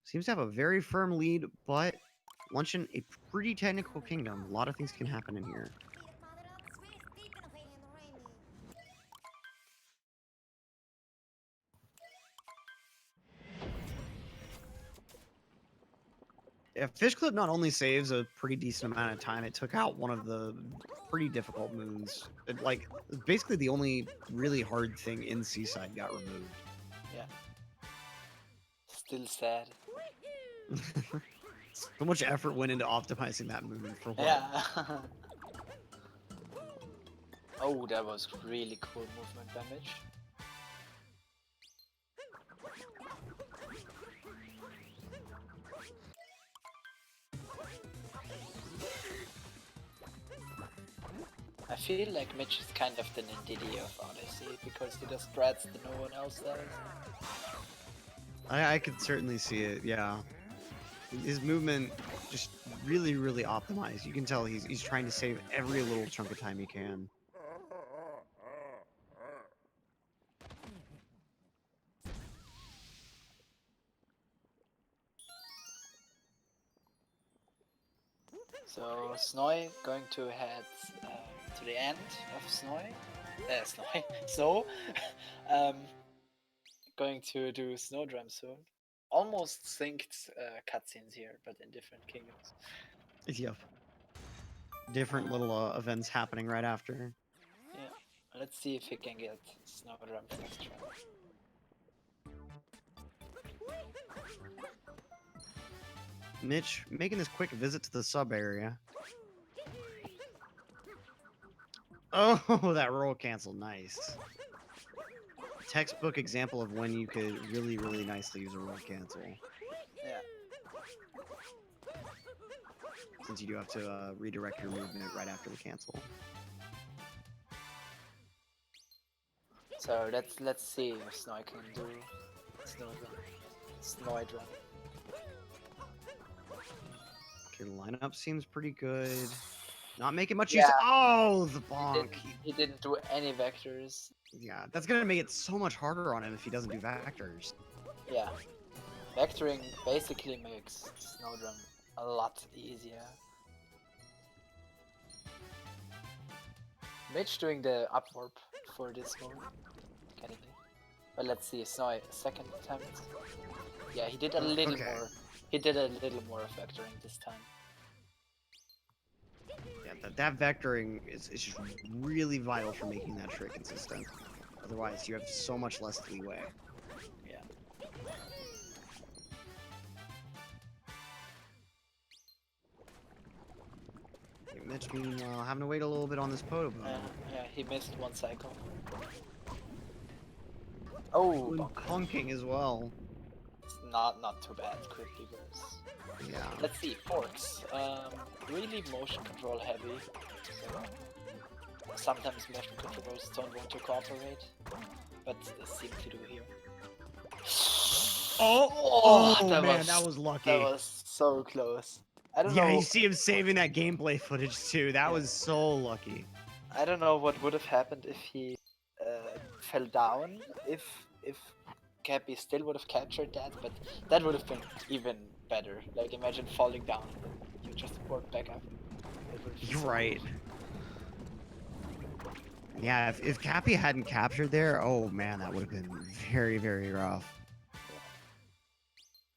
[SPEAKER 1] Seems to have a very firm lead, but Luncheon, a pretty technical kingdom. A lot of things can happen in here. Yeah, Fish Clip not only saves a pretty decent amount of time, it took out one of the pretty difficult moons. Like, basically the only really hard thing in Seaside got removed.
[SPEAKER 2] yeah, still sad.
[SPEAKER 1] So much effort went into optimizing that moon for what?
[SPEAKER 2] Yeah. Oh, that was really cool movement by Mitch. I feel like Mitch is kind of the Nindidi of Odyssey because he does strats that no one else does.
[SPEAKER 1] I could certainly see it, yeah. His movement just really, really optimized. You can tell he's trying to save every little chunk of time he can.
[SPEAKER 2] So snow going to head to the end of snow. um, going to do snow drum soon. Almost synced cutscenes here, but in different kingdoms.
[SPEAKER 1] Yep. Different little events happening right after.
[SPEAKER 2] Yeah. Let's see if he can get snow drum first try.
[SPEAKER 1] Mitch making this quick visit to the sub area. Oh, that roll cancel, nice. Textbook example of when you could really, really nicely use a roll cancel.
[SPEAKER 2] Yeah.
[SPEAKER 1] Since you do have to redirect your movement right after the cancel.
[SPEAKER 2] So let's see if Snow can do snow drum.
[SPEAKER 1] Okay, the lineup seems pretty good. Not making much
[SPEAKER 2] Yeah.
[SPEAKER 1] use. Oh, the bonk.
[SPEAKER 2] He didn't do any vectors.
[SPEAKER 1] Yeah, that's gonna make it so much harder on him if he doesn't do vectors.
[SPEAKER 2] Yeah. Vectoring basically makes snow drum a lot easier. Mitch doing the up warp for this move. Getting it. But let's see, Snow second attempt. Yeah, he did a little more. He did a little more vectoring this time.
[SPEAKER 1] Yeah, that vectoring is just really vital for making that trick consistent. Otherwise, you have so much less leeway.
[SPEAKER 2] Yeah.
[SPEAKER 1] Mitch, meanwhile, having to wait a little bit on this Poto.
[SPEAKER 2] Yeah, he missed one cycle. Oh,
[SPEAKER 1] Punking as well.
[SPEAKER 2] It's not too bad. Could be worse.
[SPEAKER 1] Yeah.
[SPEAKER 2] Let's see, forks. Really motion control heavy. So sometimes motion controllers don't want to cooperate, but they seem to do here.
[SPEAKER 1] Oh man, that was lucky.
[SPEAKER 2] That was so close. I don't know.
[SPEAKER 1] Yeah, you see him saving that gameplay footage too. That was so lucky.
[SPEAKER 2] I don't know what would have happened if he fell down. If Cappy still would have captured that, but that would have been even better. Like imagine falling down and you just board back up.
[SPEAKER 1] You're right. Yeah, if Cappy hadn't captured there, oh man, that would have been very, very rough.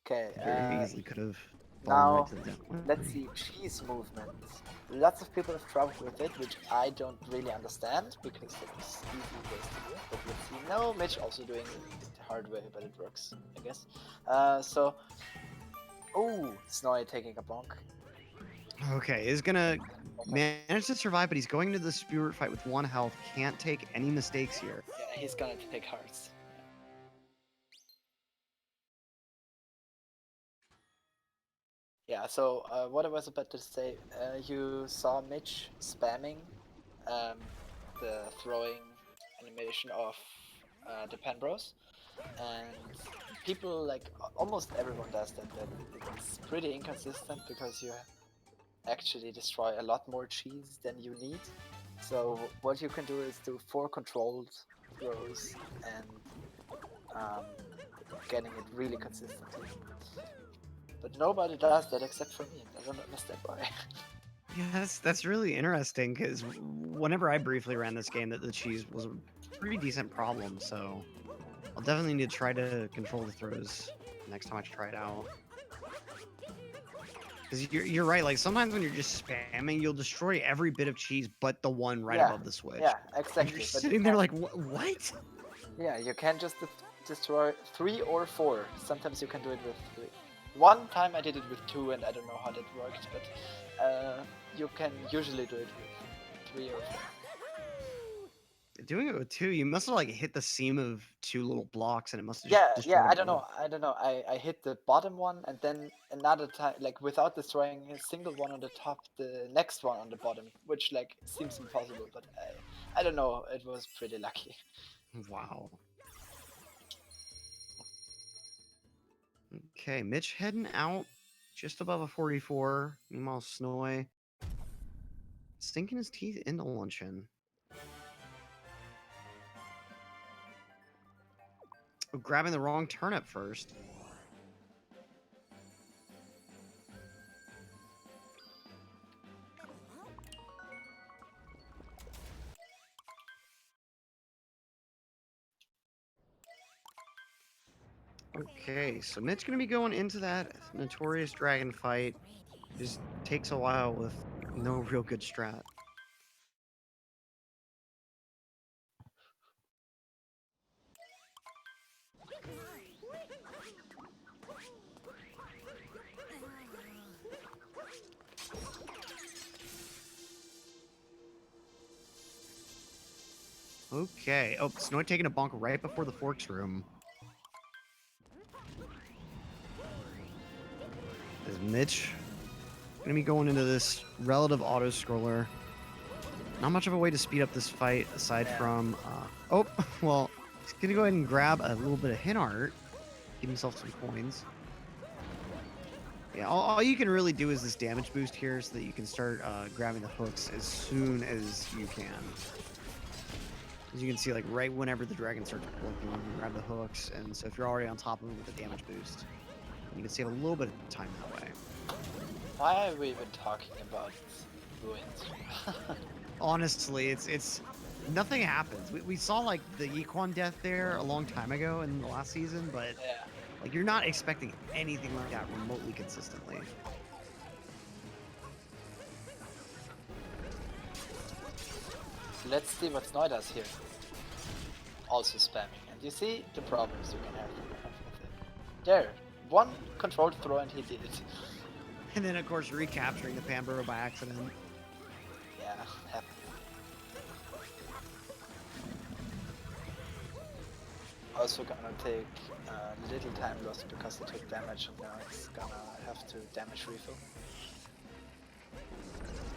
[SPEAKER 2] Okay.
[SPEAKER 1] Very easily could have.
[SPEAKER 2] Now, let's see, cheese movement. Lots of people have trouble with it, which I don't really understand, because it's easy ways to do it, but let's see. No, Mitch also doing it the hard way, but it works, I guess. Oh, Snowy taking a bonk.
[SPEAKER 1] Okay, is gonna manage to survive, but he's going into the spirit fight with 1 health. Can't take any mistakes here.
[SPEAKER 2] Yeah, he's gonna take hearts. Yeah, so what I was about to say, you saw Mitch spamming the throwing animation of the Pen Bros, and people, like, almost everyone does that, but it's pretty inconsistent because you actually destroy a lot more cheese than you need. So what you can do is do 4 controlled throws and getting it really consistently. But nobody does that except for me. I don't understand why.
[SPEAKER 1] Yeah, that's really interesting, because whenever I briefly ran this game, that the cheese was a pretty decent problem, so I'll definitely need to try to control the throws next time I try it out. Because you're right, like sometimes when you're just spamming, you'll destroy every bit of cheese but the one right above the switch.
[SPEAKER 2] Yeah, exactly.
[SPEAKER 1] And you're sitting there like, what?
[SPEAKER 2] Yeah, you can just destroy 3 or 4. Sometimes you can do it with 3. One time I did it with 2 and I don't know how that worked, but you can usually do it with 3 or 4.
[SPEAKER 1] Doing it with 2, you must have like hit the seam of 2 little blocks and it must have just
[SPEAKER 2] Yeah,
[SPEAKER 1] destroyed
[SPEAKER 2] I don't know. I hit the bottom one and then another time, like without destroying a single one on the top, the next one on the bottom, which like seems impossible, but I don't know, it was pretty lucky.
[SPEAKER 1] Wow. Okay, Mitch heading out just above a 44. Meanwhile, Snoy sinking his teeth into Luncheon. Oh, grabbing the wrong turnip first. Okay, so Mitch gonna be going into that notorious dragon fight. Just takes a while with no real good strat. Okay. Oh, Snow taking a bonk right before the Forks room. As Mitch gonna be going into this relative auto scroller. Not much of a way to speed up this fight aside from. Oh, well, he's gonna go ahead and grab a little bit of hint art, give himself some coins. Yeah, all you can really do is this damage boost here so that you can start grabbing the hooks as soon as you can. As you can see, like right whenever the dragon starts blinking, you can grab the hooks, and so if you're already on top of him with a damage boost, you can save a little bit of time that way.
[SPEAKER 2] Why are we even talking about ruins?
[SPEAKER 1] Honestly, it's nothing happens. We saw like the Equan death there a long time ago in the last season, but
[SPEAKER 2] Yeah.
[SPEAKER 1] like you're not expecting anything like that remotely consistently.
[SPEAKER 2] Let's see what Snoy does here. Also spamming, and you see the problems you can have with it. There, one controlled throw and he did it.
[SPEAKER 1] And then of course recapturing the Pambro by accident.
[SPEAKER 2] Yeah, happens. Also gonna take a little time loss because he took damage, and now it's gonna have to damage refill.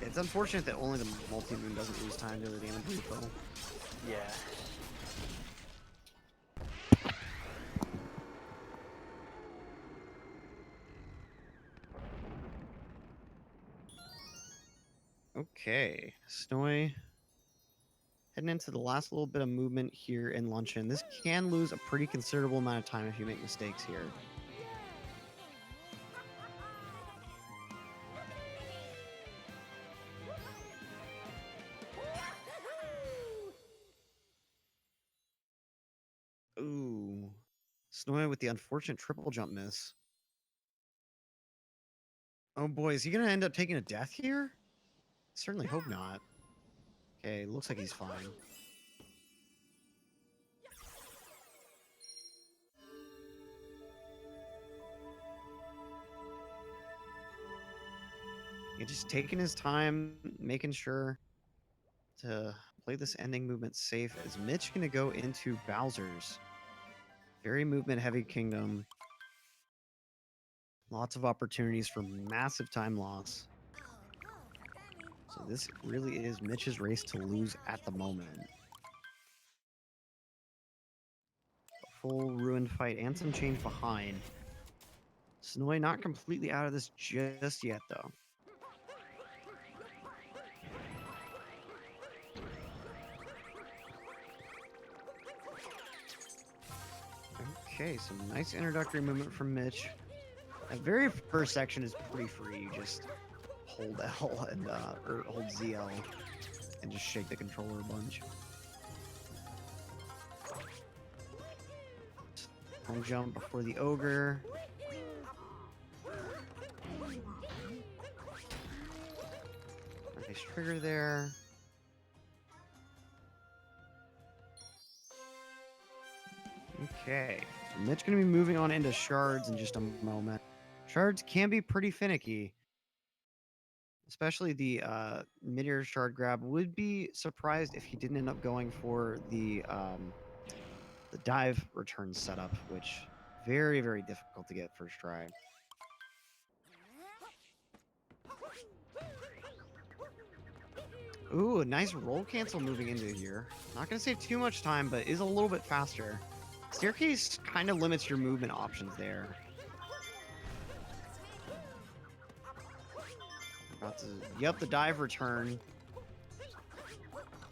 [SPEAKER 1] It's unfortunate that only the multi-moon doesn't lose time to the damage refill.
[SPEAKER 2] Yeah.
[SPEAKER 1] Okay, Snoy heading into the last little bit of movement here in Luncheon. This can lose a pretty considerable amount of time if you make mistakes here. Ooh. Snoy with the unfortunate triple jump miss. Oh boy, is he gonna end up taking a death here? Certainly hope not. Okay, looks like he's fine. Yeah, just taking his time, making sure to play this ending movement safe. Is Mitch gonna go into Bowser's? Very movement heavy kingdom. Lots of opportunities for massive time loss. So this really is Mitch's race to lose at the moment. A full ruined fight and some change behind. Snoy not completely out of this just yet, though. Okay, some nice introductory movement from Mitch. That very first section is pretty free. You just hold L and or hold ZL and just shake the controller a bunch. Home jump before the ogre. Nice trigger there. Okay, so Mitch gonna be moving on into shards in just a moment. Shards can be pretty finicky, especially the mid-air shard grab. Would be surprised if he didn't end up going for the dive return setup, which very, very difficult to get first try. Ooh, a nice roll cancel moving into here. Not going to save too much time, but is a little bit faster. Staircase kind of limits your movement options there. About to, yep, the dive return.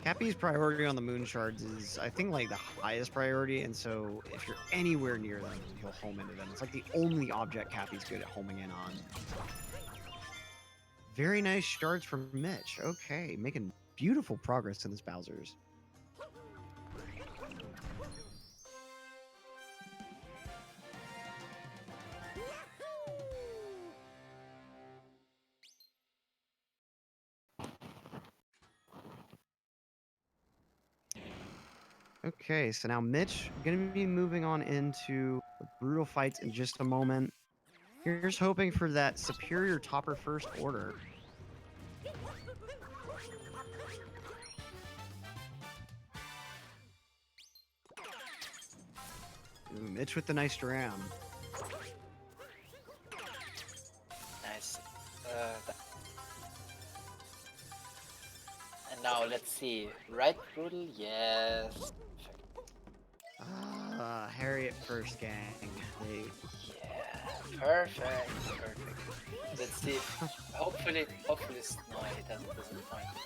[SPEAKER 1] Cappy's priority on the moon shards is, I think, like the highest priority, and so if you're anywhere near them, he'll home into them. It's like the only object Cappy's good at homing in on. Very nice shards from Mitch. Okay, making beautiful progress in this Bowser's. Okay, so now Mitch gonna be moving on into the brutal fights in just a moment. Here's hoping for that superior topper first order. Ooh, Mitch with the nice dram.
[SPEAKER 2] Nice. And now let's see. Right, brutal? Yes.
[SPEAKER 1] Harriet first, gang. They...
[SPEAKER 2] Yeah. Perfect. Let's see. Hopefully Snoy doesn't find me.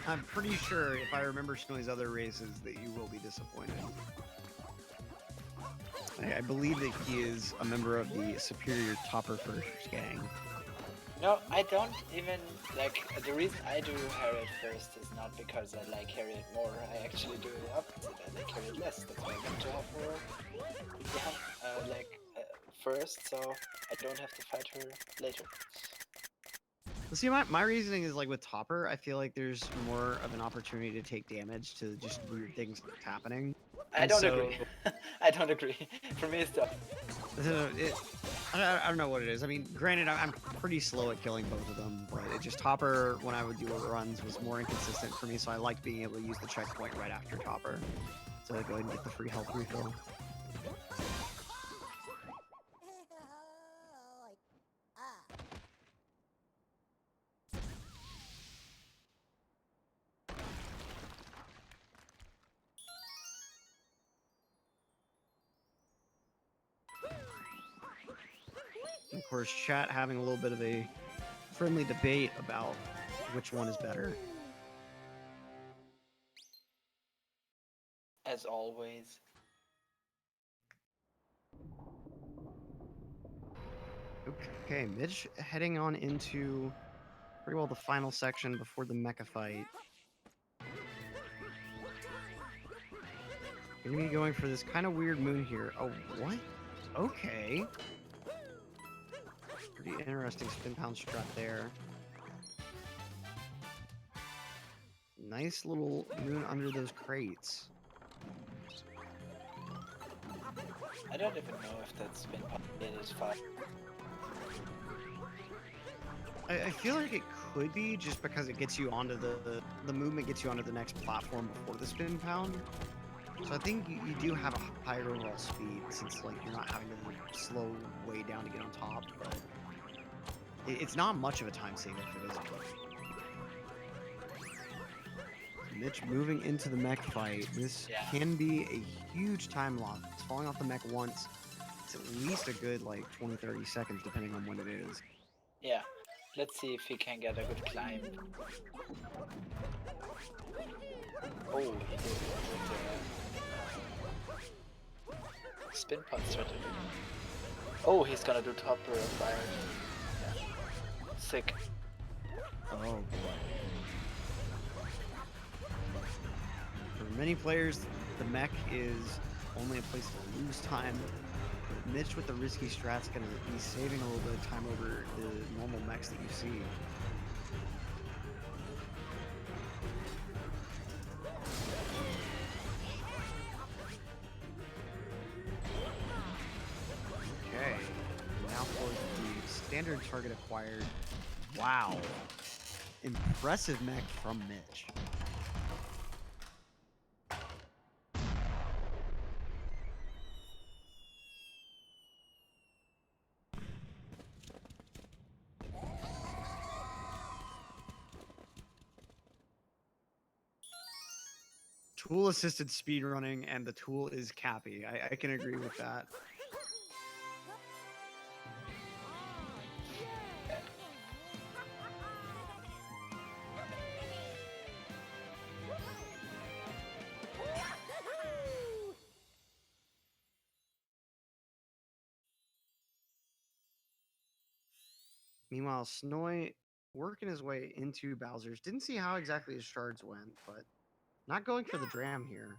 [SPEAKER 1] I'm pretty sure if I remember Snowy's other races that you will be disappointed. I believe that he is a member of the superior topper first gang.
[SPEAKER 2] No, I don't even like. The reason I do Harriet first is not because I like Harriet more. I actually do the opposite. I like Harriet less. That's why I want to have her, first, so I don't have to fight her later.
[SPEAKER 1] See, my reasoning is like with Topper, I feel like there's more of an opportunity to take damage to just weird things happening.
[SPEAKER 2] I don't agree. I don't agree. For me, it's tough.
[SPEAKER 1] I don't know what it is. I mean, granted, I'm pretty slow at killing both of them, but it just Topper, when I would do runs, was more inconsistent for me, so I liked being able to use the checkpoint right after Topper. So I go ahead and get the free health refill. And of course, chat having a little bit of a friendly debate about which one is better.
[SPEAKER 2] As always.
[SPEAKER 1] Okay, Mitch heading on into pretty well the final section before the mecha fight. Gonna be going for this kind of weird moon here. Oh, what? Okay. Pretty interesting spin pound strat there. Nice little moon under those crates.
[SPEAKER 2] I don't even know if that's been updated fast.
[SPEAKER 1] I feel like it could be just because it gets you onto the movement gets you onto the next platform before the spin pound. So I think you do have a higher overall speed since like you're not having to slow way down to get on top. But it's not much of a time saver if it isn't. Mitch moving into the mech fight. This can be a huge time loss. Falling off the mech once, it's at least a good like 20-30 seconds depending on when it is.
[SPEAKER 2] Yeah. Let's see if he can get a good climb. Oh, he did it with the spin pod strategy. Oh, he's gonna do topper fire. Yeah. Sick.
[SPEAKER 1] Oh boy. For many players, the mech is only a place to lose time. Mitch with the risky strat's gonna be saving a little bit of time over the normal mechs that you see. Okay, now for the standard target acquired. Wow, impressive mech from Mitch. Tool assisted speedrunning, and the tool is Cappy. I can agree with that. Meanwhile, Snoy working his way into Bowser's. Didn't see how exactly his shards went, but not going for the dram here.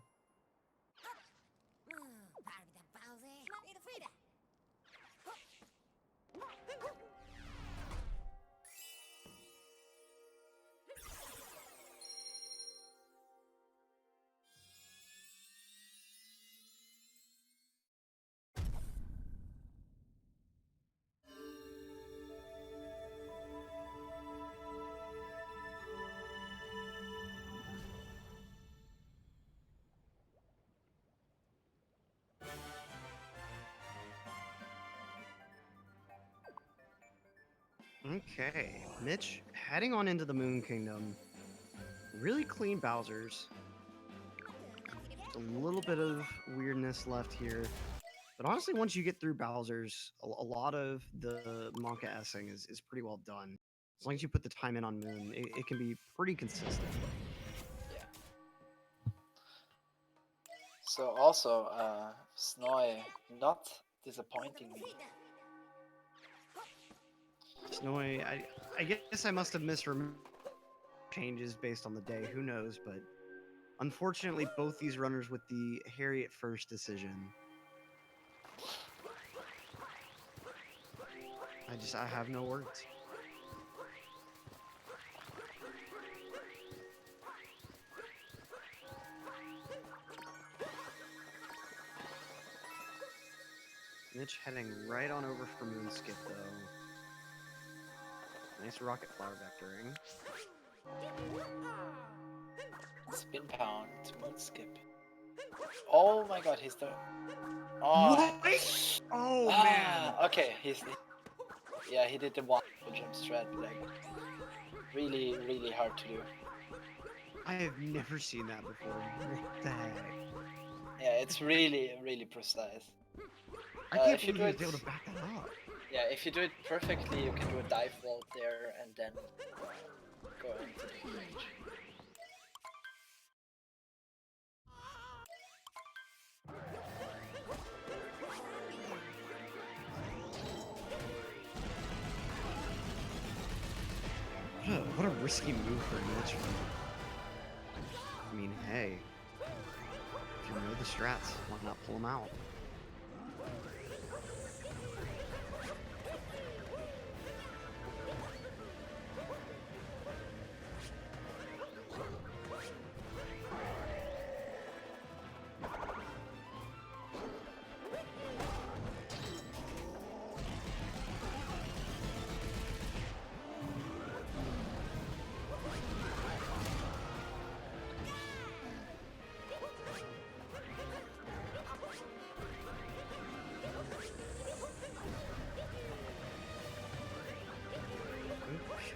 [SPEAKER 1] Okay, Mitch heading on into the Moon Kingdom. Really clean Bowser's. Just a little bit of weirdness left here. But honestly, once you get through Bowser's, a lot of the Monka S-ing is pretty well done. As long as you put the time in on Moon, it can be pretty consistent.
[SPEAKER 2] Yeah. So also, Snoy not disappointing me.
[SPEAKER 1] Snoy, I guess I must have misremembered changes based on the day. Who knows? But unfortunately, both these runners with the Harriet first decision. I have no words. Mitch heading right on over for Moonskip, though. Nice rocket flower vectoring.
[SPEAKER 2] Spin pound, Moonskip. Oh my god, he's the... Oh,
[SPEAKER 1] What? Oh man.
[SPEAKER 2] Okay, yeah, he did the one jump strat, like, really, really hard to do.
[SPEAKER 1] I have never seen that before. What the heck?
[SPEAKER 2] Yeah, it's really, really precise.
[SPEAKER 1] I can't
[SPEAKER 2] if you
[SPEAKER 1] believe
[SPEAKER 2] do
[SPEAKER 1] he was
[SPEAKER 2] it,
[SPEAKER 1] able to back that up.
[SPEAKER 2] yeah, if you do it perfectly, you can do a dive vault there and then go into the range.
[SPEAKER 1] What a risky move for Mitch. I mean, hey, if you know the strats, why not pull them out?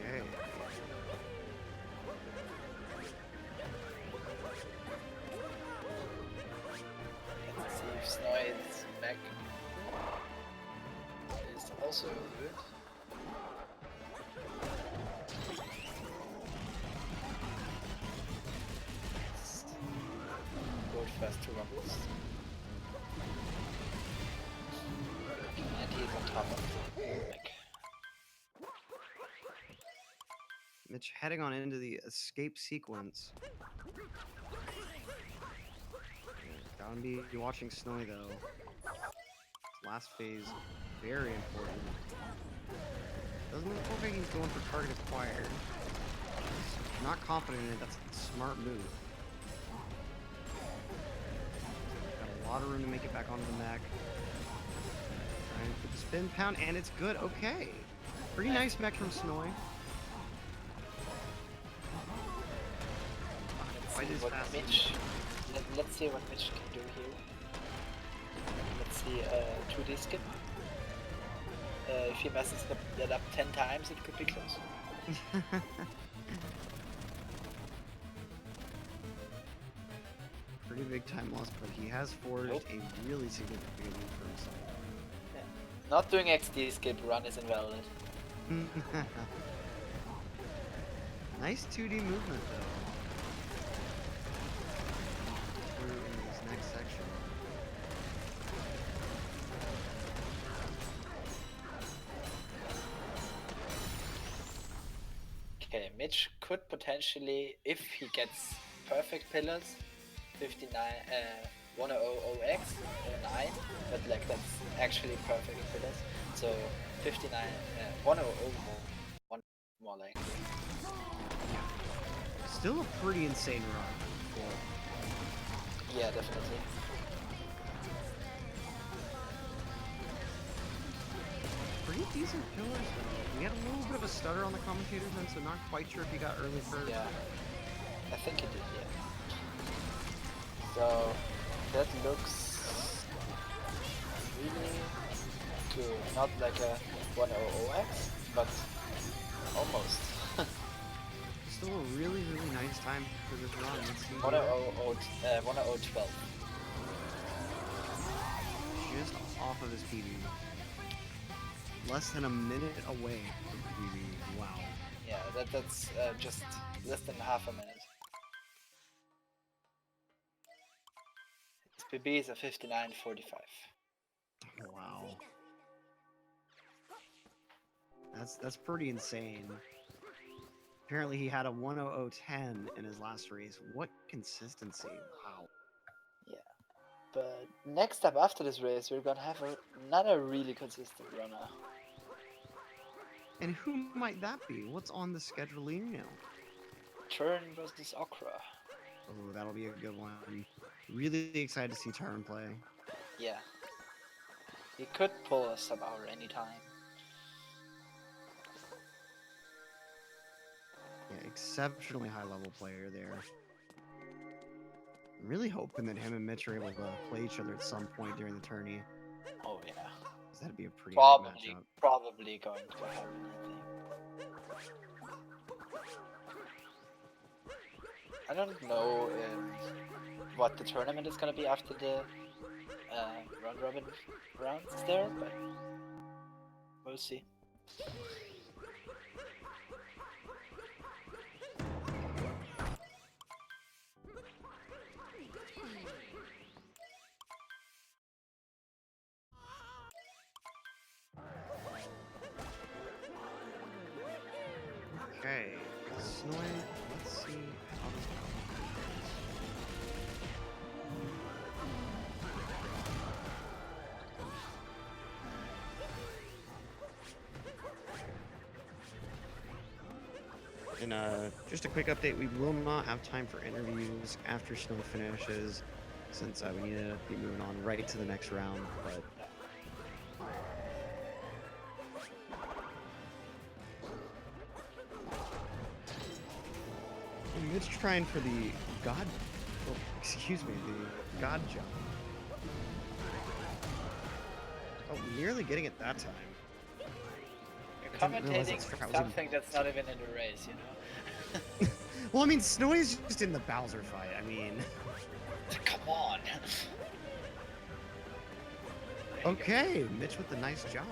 [SPEAKER 1] Okay.
[SPEAKER 2] Let's see if Snoy's back is also good. Good first two rumbles. And he's on top of the mech.
[SPEAKER 1] Mitch heading on into the escape sequence. Gotta be watching Snowy though. Last phase, very important. Doesn't look like he's going for target acquired. Not confident in it, that's a smart move. Got a lot of room to make it back onto the mech. Trying for the spin pound, and it's good. Okay. Pretty nice mech from Snowy.
[SPEAKER 2] Let's see what Mitch can do here. Let's see, 2D skip. If he messes that up 10 times, it could be close.
[SPEAKER 1] Pretty big time loss, but he has forged a really significant move for himself.
[SPEAKER 2] Yeah. Not doing XD skip run is invalid.
[SPEAKER 1] Nice 2D movement though. Through in this next section.
[SPEAKER 2] Mitch could potentially, if he gets perfect pillars, 59, 100x or 9, but like that's actually perfect pillars. So 59, 100 more likely.
[SPEAKER 1] Still a pretty insane run.
[SPEAKER 2] Yeah, definitely.
[SPEAKER 1] Pretty decent pillars though. We had a little bit of a stutter on the commentators then, so not quite sure if he got early first.
[SPEAKER 2] Yeah, I think he did, yeah. So that looks really good. Not like a 100x, but almost.
[SPEAKER 1] Still a really, really nice time for this run. Let's see.
[SPEAKER 2] 10012.
[SPEAKER 1] Just off of his PB. Less than a minute away from PB. Wow.
[SPEAKER 2] Yeah, that's just less than half a minute. His PB is a 59.45.
[SPEAKER 1] Wow. That's pretty insane. Apparently he had a 10010 in his last race. What consistency. Wow.
[SPEAKER 2] Yeah. But next up after this race, we're gonna have another really consistent runner.
[SPEAKER 1] And who might that be? What's on the schedule now?
[SPEAKER 2] Turn versus Okra.
[SPEAKER 1] Oh, that'll be a good one. Really excited to see Turn play.
[SPEAKER 2] Yeah. He could pull a sub hour anytime.
[SPEAKER 1] Yeah, exceptionally high level player there. I'm really hoping that him and Mitch are able to play each other at some point during the tourney.
[SPEAKER 2] Oh yeah.
[SPEAKER 1] That'd be a pretty good matchup.
[SPEAKER 2] Probably going to happen, I don't know what the tournament is gonna be after the round robin rounds there, but we'll see.
[SPEAKER 1] Okay, Snoy, let's see how this goes. And just a quick update, we will not have time for interviews after Snow finishes, since we need to be moving on right to the next round, but... Mitch trying for the God... Oh, excuse me, the God jump. Oh, nearly getting it that time.
[SPEAKER 2] You're commentating something that's not even in the race, you know?
[SPEAKER 1] Well, I mean, Snowy's just in the Bowser fight, I mean...
[SPEAKER 2] Come on!
[SPEAKER 1] Okay, Mitch with the nice jump.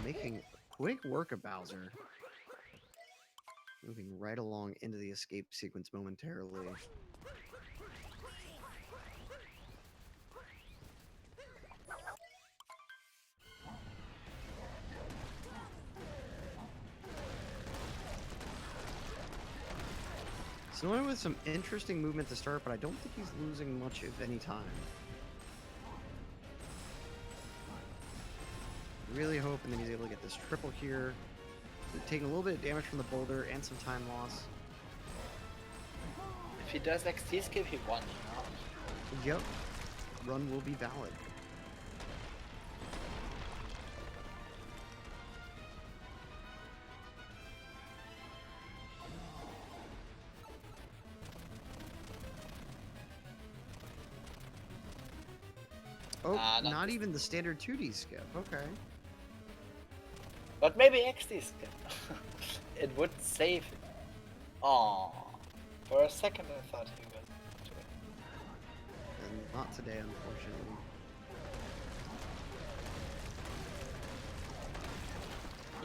[SPEAKER 1] Making quick work of Bowser. Moving right along into the escape sequence momentarily. Snowy with some interesting movement to start, but I don't think he's losing much, if any, time. Really hoping that he's able to get this triple here. Taking a little bit of damage from the boulder and some time loss.
[SPEAKER 2] If he does XT skip, he won, you know?
[SPEAKER 1] Yep. Run will be valid. Oh, not even the standard 2D skip. Okay.
[SPEAKER 2] But maybe XD skip. It would save him. Aww. For a second I thought he was doing it.
[SPEAKER 1] And not today, unfortunately.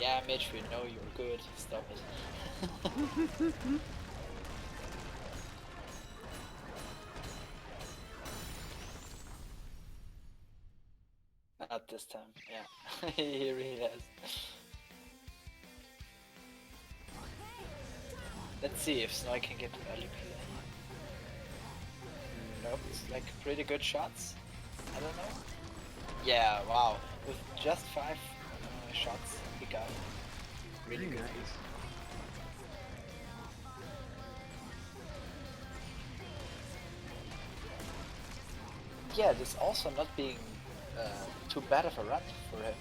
[SPEAKER 2] Yeah, Mitch, we know you're good. Stop it. Not this time. Yeah, he really has. Let's see if Snoy can get early play. Nope, it's like pretty good shots. I don't know. Yeah, wow. With just 5 shots, he got it. Really
[SPEAKER 1] Very
[SPEAKER 2] good.
[SPEAKER 1] nice.
[SPEAKER 2] Yeah, this also not being too bad of a run for him.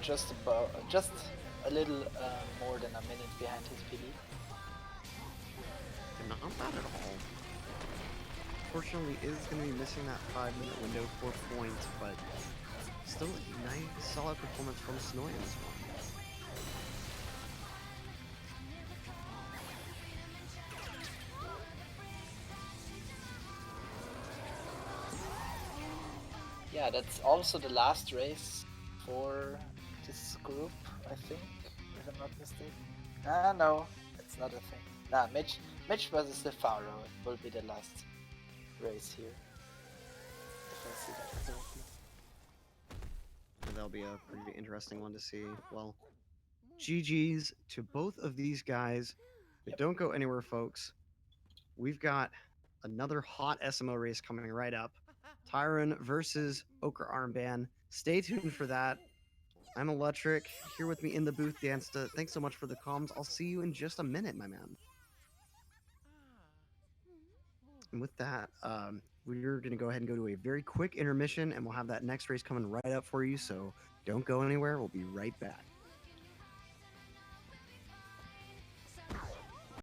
[SPEAKER 2] Just a little more than a minute behind his PB.
[SPEAKER 1] Not bad at all. Fortunately, is going to be missing that 5-minute window for points, but still a nice, solid performance from Snoy in this one.
[SPEAKER 2] Yeah, that's also the last race for this group, I think, if I'm not mistaken. Ah, no, it's not a thing. Nah, Mitch versus the Pharaoh will be the last race here, if I see that correctly.
[SPEAKER 1] That'll be a pretty interesting one to see. Well, GG's to both of these guys. But
[SPEAKER 2] Yep.
[SPEAKER 1] don't go anywhere, folks. We've got another hot SMO race coming right up. Tyron versus Ochre Armband. Stay tuned for that. I'm Electric. Here with me in the booth, Dansta. Thanks so much for the comms. I'll see you in just a minute, my man. And with that, we're going to go ahead and go to a very quick intermission, and we'll have that next race coming right up for you. So don't go anywhere. We'll be right back.